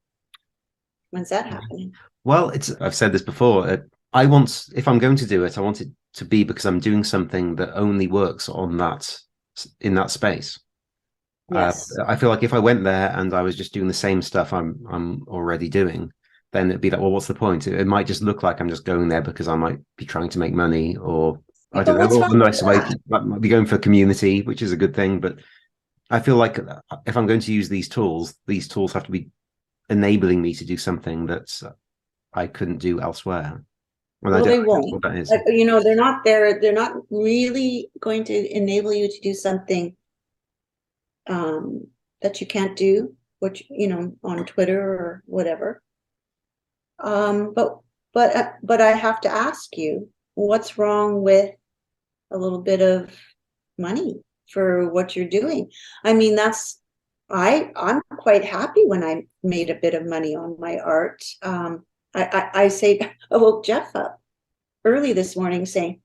When's that happening? Well, I've said this before. If I'm going to do it, I want it to be because I'm doing something that only works on that in that space. Yes. I feel like if I went there and I was just doing the same stuff I'm already doing, then it'd be like, well, what's the point? It might just look like I'm just going there because I might be trying to make money, or I don't But know, what's or wrong a with nice way that? might be going for community, which is a good thing. But I feel like if I'm going to use these tools have to be enabling me to do something that I couldn't do elsewhere. And I Well, don't they know won't. what that is. Like, you know, they're not there. They're not really going to enable you to do something um, that you can't do, which, you know, on Twitter or whatever. But I have to ask you, what's wrong with a little bit of money for what you're doing? I mean, I'm quite happy when I made a bit of money on my art. I say I woke Jeff up early this morning saying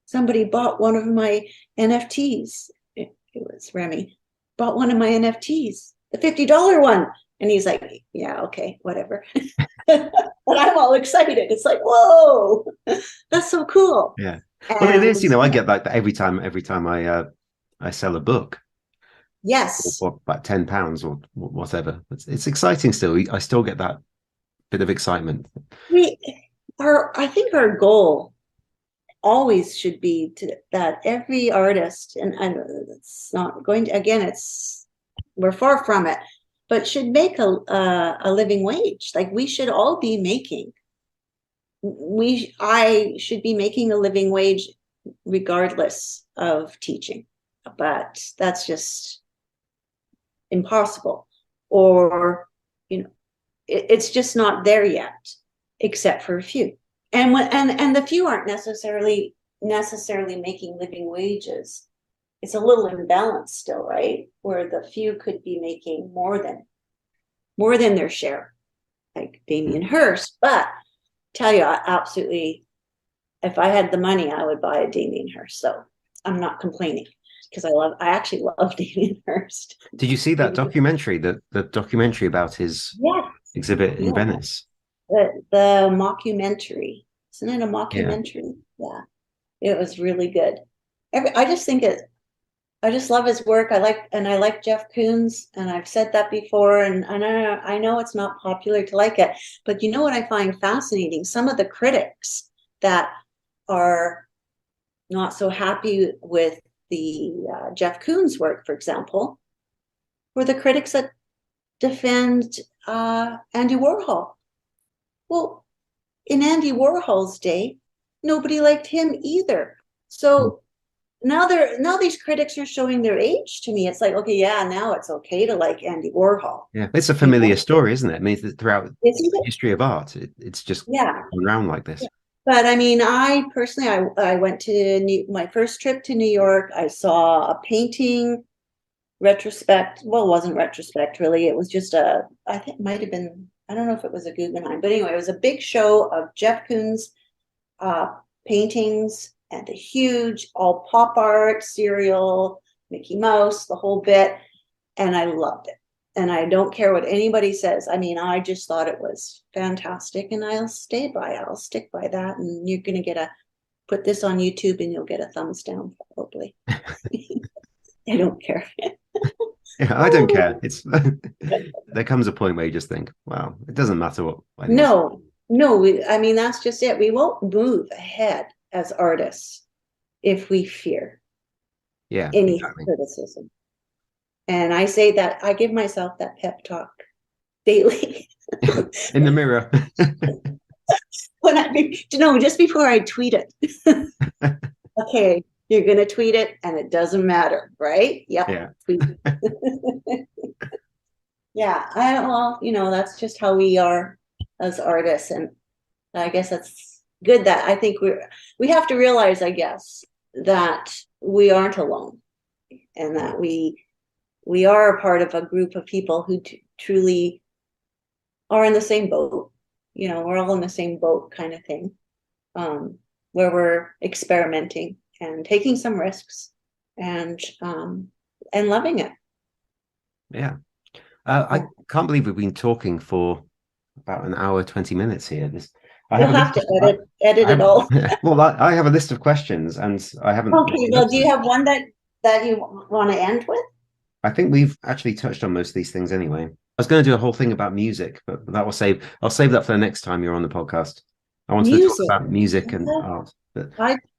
somebody bought one of my NFTs. It was Remy bought one of my NFTs, the $50 one. And he's like, yeah, okay, whatever. And I'm all excited. It's like, whoa, that's so cool. Yeah. Well, it And is. I get like that every time I sell a book yes, for about £10 or whatever. It's exciting still. I still get that bit of excitement. I think our goal always should be that every artist, and it's not going to, again, we're far from it, but should make a living wage. Like we should all be making, I should be making a living wage regardless of teaching, but that's just impossible. Or, you know, it's just not there yet, except for a few. And the few aren't necessarily making living wages. It's a little imbalanced still, right? Where the few could be making more than their share, like Damian Hurst. But tell you, I absolutely, if I had the money, I would buy a Damian Hurst. So I'm not complaining because I actually love Damian Hurst. Did you see that documentary, the documentary about his Yes, exhibit in yeah. Venice? The mockumentary. Isn't it a Yeah. mockumentary? Yeah. It was really good. I just think I just love his work. I like Jeff Koons, and I've said that before, and I know it's not popular to like it, but you know what I find fascinating? Some of the critics that are not so happy with the Jeff Koons work, for example, were the critics that defend Andy Warhol. Well, in Andy Warhol's day, nobody liked him either. So now these critics are showing their age to me. It's like, okay, yeah, now it's okay to like Andy Warhol. Yeah, it's a You know? familiar story, isn't it? I mean, throughout Isn't the it? history of art, it's just Yeah. gone around like this. Yeah. But I mean, I personally, I went to my first trip to New York. I saw a painting retrospect. Well, it wasn't retrospect really. It was just I think it might have been, I don't know if it was a Guggenheim, but anyway, it was a big show of Jeff Koons uh, paintings and a huge all pop art, cereal, Mickey Mouse, the whole bit. And I loved it. And I don't care what anybody says. I mean, I just thought it was fantastic, and I'll stick by that. And you're going to put this on YouTube and you'll get a thumbs down probably. I don't care. Yeah, I don't care. It's there comes a point where you just think, wow, it doesn't matter what anyone says. No, I mean, that's just it. We won't move ahead as artists if we fear Yeah, any exactly. criticism. And I say that, I give myself that pep talk daily. In the mirror. Just before I tweet it. Okay, you're going to tweet it and it doesn't matter, right? Yep. Yeah. Tweet. Yeah, well, that's just how we are as artists. And I guess that's good that I think we have to realize, I guess, that we aren't alone, and that we are a part of a group of people who truly are in the same boat. We're all in the same boat kind of thing, where we're experimenting and taking some risks and loving it. Yeah. I can't believe we've been talking for about an hour, 20 minutes here. I You'll have a have list. to edit I it have, all. well, I have a list of questions, and I haven't Okay, made well, up do to you it. have one that you want to end with? I think we've actually touched on most of these things anyway. I was going to do a whole thing about music, but that will save. I'll save that for the next time you're on the podcast. I wanted to talk Music. about music and art, but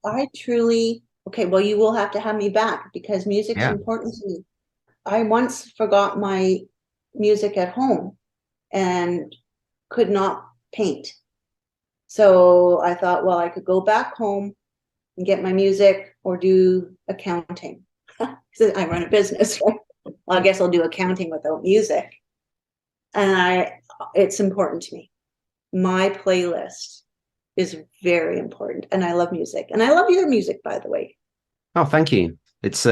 I truly, okay, well, you will have to have me back because music's yeah, important to me. I once forgot my music at home and could not paint. So I thought, well, I could go back home and get my music or do accounting. I run a business, right? Well, I guess I'll do accounting without music. And it's important to me. My playlist is very important, and I love music, and I love your music, by the way. oh, thank you. It's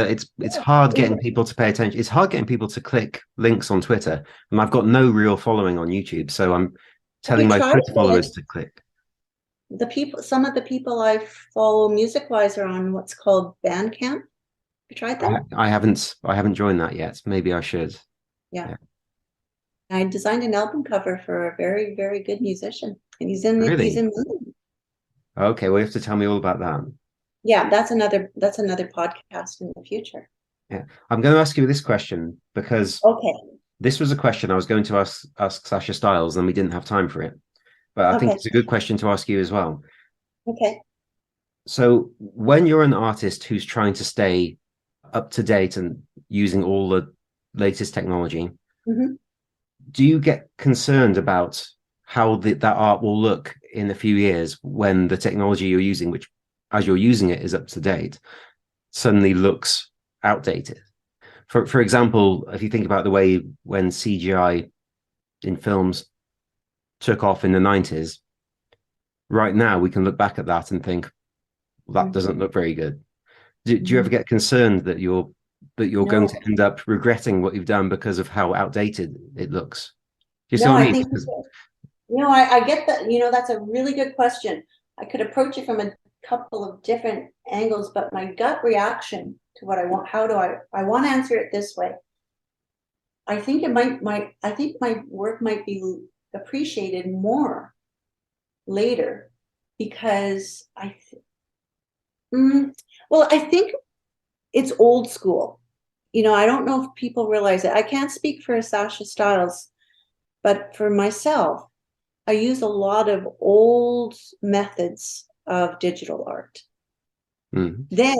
hard getting people to pay attention. It's hard getting people to click links on Twitter, and I've got no real following on YouTube, so I'm Have telling you my tried Twitter it? followers to click. Some of the people I follow music wise are on what's called Bandcamp. You tried that? I haven't joined that yet. Maybe I should. Yeah. Yeah. I designed an album cover for a very, very good musician, and he's Really? in London. Okay, well, you have to tell me all about that. Yeah, that's another podcast in the future. Yeah. I'm going to ask you this question because Okay. this was a question I was going to ask Sasha Styles, and we didn't have time for it. But I think Okay. it's a good question to ask you as well. Okay. So, when you're an artist who's trying to stay up to date and using all the latest technology, Mhm. do you get concerned about how that art will look in a few years when the technology you're using, which as you're using it is up to date, suddenly looks outdated? For example, if you think about the way when CGI in films took off in the 90s, right now we can look back at that and think, well, that doesn't look very good. Do you ever Mhm. get concerned that you're going to No, end up regretting what you've done because of how outdated it looks? Do you see no, what I I mean? think Because I get that. That's a really good question. I could approach it from a couple of different angles, but my gut reaction to what I want, I want to answer it this way. I think I think my work might be appreciated more later because well, I think it's old school. I don't know if people realize it. I can't speak for Sasha Styles, but for myself, I use a lot of old methods of digital art. Then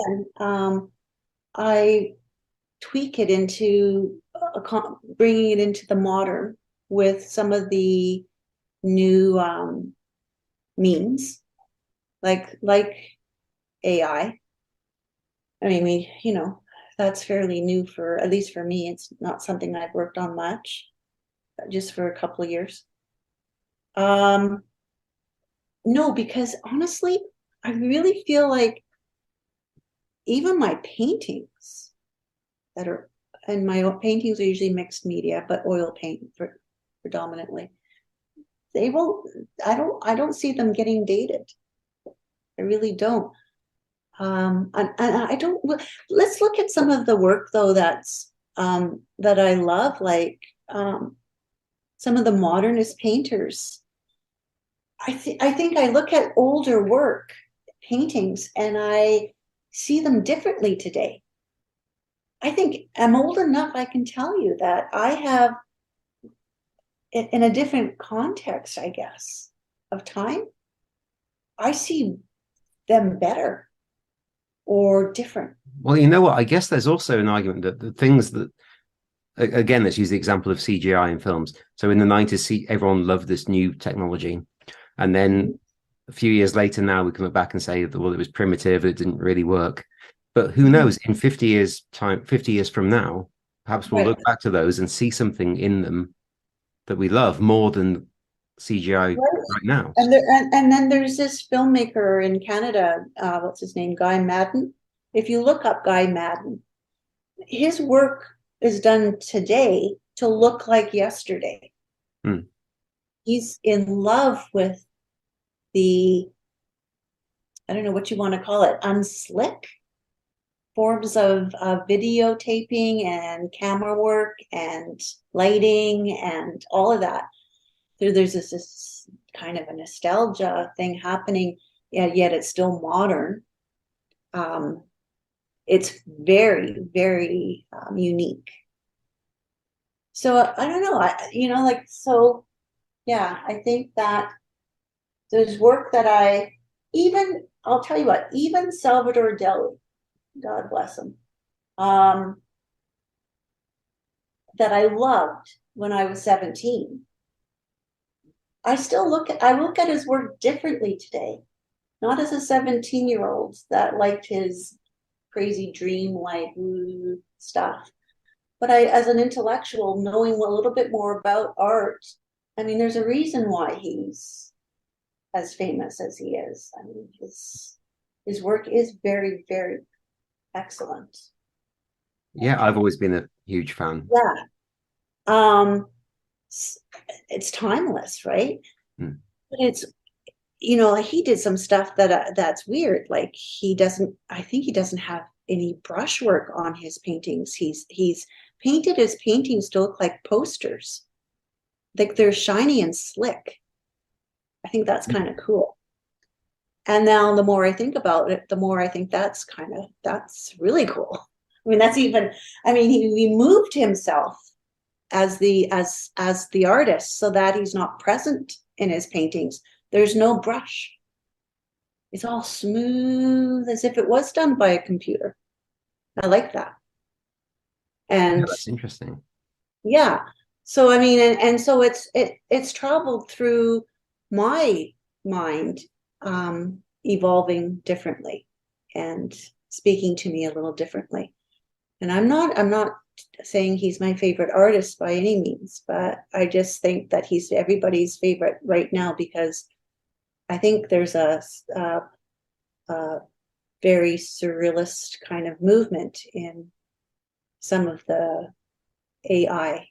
I tweak it into bringing it into the modern with some of the new means, like AI. I mean, that's fairly new for at least for me. It's not something I've worked on much, just for a couple of years. No, because honestly, I really feel like even my paintings that are, and my paintings are usually mixed media, but oil paint predominantly. They will. I don't see them getting dated. I really don't. And I don't. Let's look at some of the work though that I love, like some of the modernist painters. I think I look at older work paintings and I see them differently today. I think I'm old enough, I can tell you that I have, in a different context, I guess, of time, I see them better or different. well, you know what? I guess there's also an argument that the things that, again, let's use the example of CGI in films. So in the 90s, everyone loved this new technology. And then a few years later, now we can look back and say that, well, it was primitive, it didn't really work. But who knows? In 50 years' time, 50 years from now, perhaps we'll Right. look back to those and see something in them that we love more than CGI Right. right now. And then there's this filmmaker in Canada, what's his name, Guy Madden. If you look up Guy Madden, his work is done today to look like yesterday. Hmm. He's in love with the, I don't know what you want to call it, unslick forms of videotaping and camera work and lighting and all of that. There's this kind of a nostalgia thing happening, yet it's still modern. It's very, very unique. So I don't know, I think that there's work that I'll tell you what, even Salvador Dali, God bless him, that I loved when I was 17. I look at his work differently today, not as a 17-year-old that liked his crazy dream-like stuff, but as an intellectual, knowing a little bit more about art. I mean, there's a reason why he's as famous as he is. I mean, his work is very, very excellent. Yeah, I've always been a huge fan. Yeah. It's timeless, right? Mm. But it's, he did some stuff that's weird. Like I think he doesn't have any brushwork on his paintings. He's painted his paintings to look like posters. Like they're shiny and slick. I think that's kind of cool. And now the more I think about it, the more I think that's really cool. I mean, he removed himself as the artist so that he's not present in his paintings. There's no brush. It's all smooth as if it was done by a computer. I like that. And yeah, that's interesting. Yeah. So I mean, and so it's traveled through my mind, evolving differently and speaking to me a little differently. And I'm not saying he's my favorite artist by any means, but I just think that he's everybody's favorite right now because I think there's a very surrealist kind of movement in some of the AI.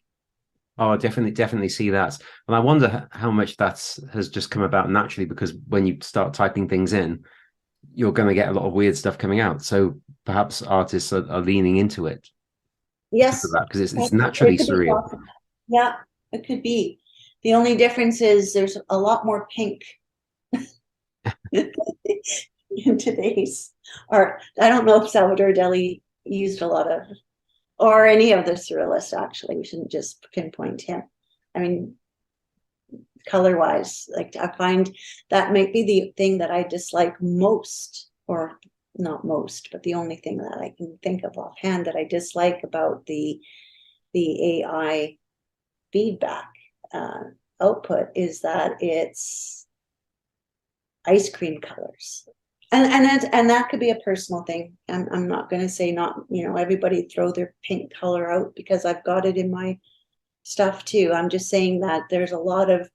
Oh, I definitely see that. And I wonder how much has just come about naturally because when you start typing things in, you're going to get a lot of weird stuff coming out. So perhaps artists are leaning into it because of Yes, that, because it's naturally surreal. Yeah, it could be. The only difference is there's a lot more pink in today's art. I don't know if Salvador Dali used a lot of, or any of the surrealists, actually. We shouldn't just pinpoint him. I mean, color-wise, like I find that might be the thing that I dislike most, or not most, but the only thing that I can think of offhand that I dislike about the AI feedback output is that it's ice cream colors. And that could be a personal thing. I'm not going to say not, everybody throw their pink color out because I've got it in my stuff too. I'm just saying that there's a lot of,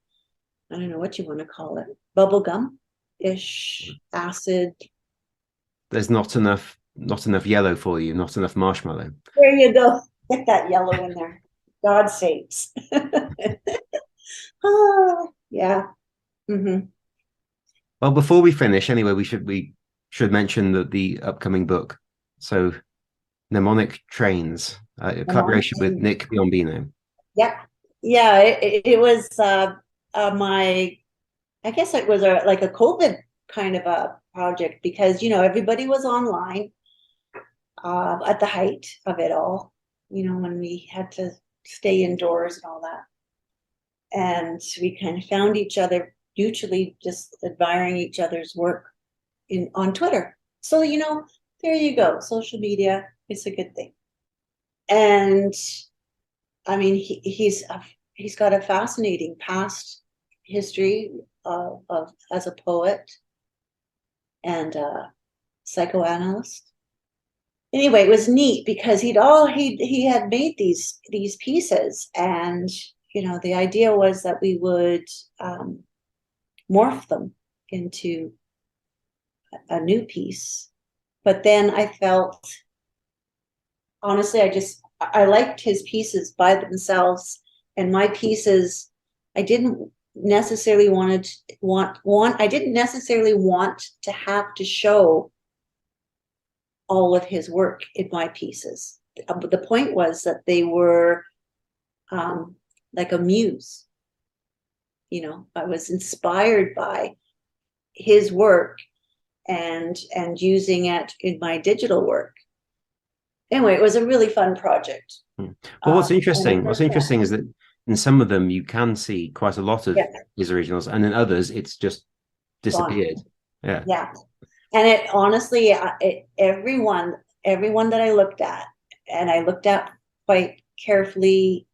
I don't know what you want to call it, bubblegum-ish, acid. There's not enough yellow for you, not enough marshmallow. There you go. Get that yellow in there. God sakes. Oh, yeah. Mm-hmm. Well, before we finish, anyway, we should mention that the upcoming book. So, Mnemonic Trains, a collaboration with Nick Biombino. Yep. Yeah, it was my, I guess it was like a COVID kind of a project because, everybody was online at the height of it all, when we had to stay indoors and all that. And we kind of found each other mutually just admiring each other's work on Twitter. So, there you go. Social media, it's a good thing. And I mean, he's got a fascinating past history of as a poet and a psychoanalyst. Anyway, it was neat because he had made these pieces, and the idea was that we would morph them into a new piece. But then I felt, honestly, I liked his pieces by themselves, and my pieces, I didn't necessarily want to have to show all of his work in my pieces. But the point was that they were like a muse. I was inspired by his work and using it in my digital work. Anyway, it was a really fun project. Well, what's interesting, Yeah. is that in some of them you can see quite a lot of Yeah. his originals, and in others it's just Gone. disappeared. Yeah. Yeah. And it honestly, everyone that I looked at, and I looked at quite carefully,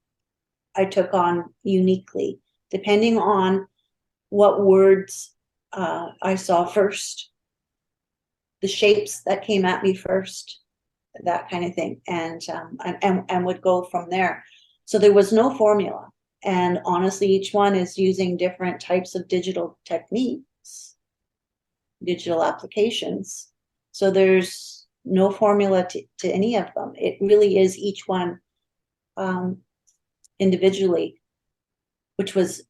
I took on uniquely, depending on what words I saw first, the shapes that came at me first, that kind of thing, and would go from there. So there was no formula, and honestly, each one is using different types of digital techniques, digital applications. So there's no formula to any of them. It really is each one individually, which was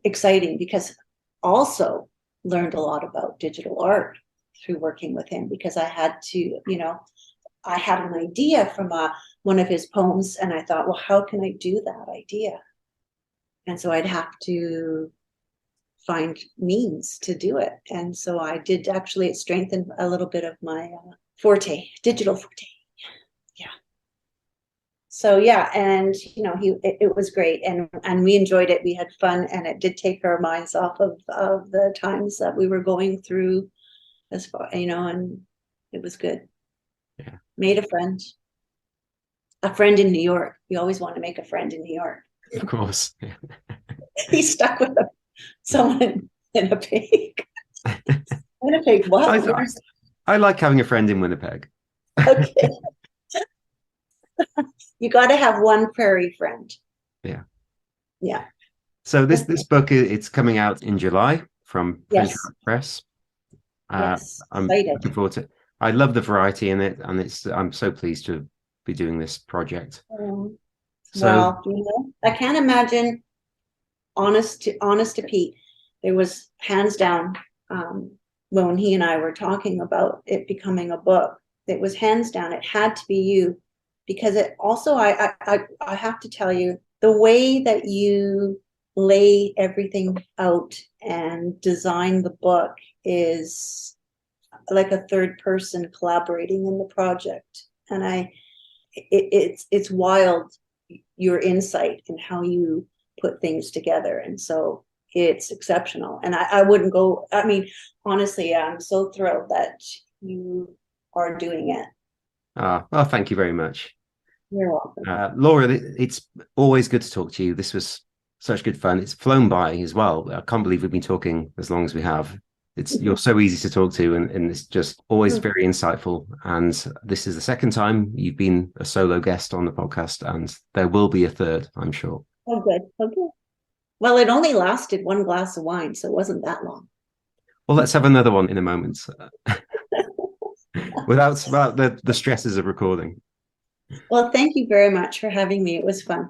exciting because also learned a lot about digital art through working with him, because I had to, I had an idea from one of his poems, and I thought, well, how can I do that idea? And so I'd have to find means to do it. And so I did, actually, it strengthened a little bit of my digital forte. Yeah. So yeah, and it was great, and we enjoyed it. We had fun, and it did take our minds off of the times that we were going through, as far, and it was good. Yeah. Made a friend in New York. We always want to make a friend in New York. Of course. Yeah. He's stuck with someone in a pig. Winnipeg, what? I like having a friend in Winnipeg. Okay. You got to have one prairie friend. Yeah. Yeah. So this book, it's coming out in July from Yes. Penteract Press. Yes. I'm Excited. looking forward to it. I love the variety in it, and I'm so pleased to be doing this project. Well, I can't imagine, honest to Pete, there was hands down, when he and I were talking about it becoming a book, it was hands down, it had to be you, because it also, I have to tell you, the way that you lay everything out and design the book is like a third person collaborating in the project. And it's wild, your insight and how you put things together. And so it's exceptional. And I wouldn't go, honestly, I'm so thrilled that you are doing it. Well, thank you very much. You're welcome. Laura, it's always good to talk to you. This was such good fun. It's flown by as well. I can't believe we've been talking as long as we have. You're so easy to talk to, and it's just always very insightful. And this is the second time you've been a solo guest on the podcast, and there will be a third, I'm sure. Oh, good. Okay. Well, it only lasted one glass of wine, so it wasn't that long. Well, let's have another one in a moment. without the stresses of recording. Well, thank you very much for having me. It was fun.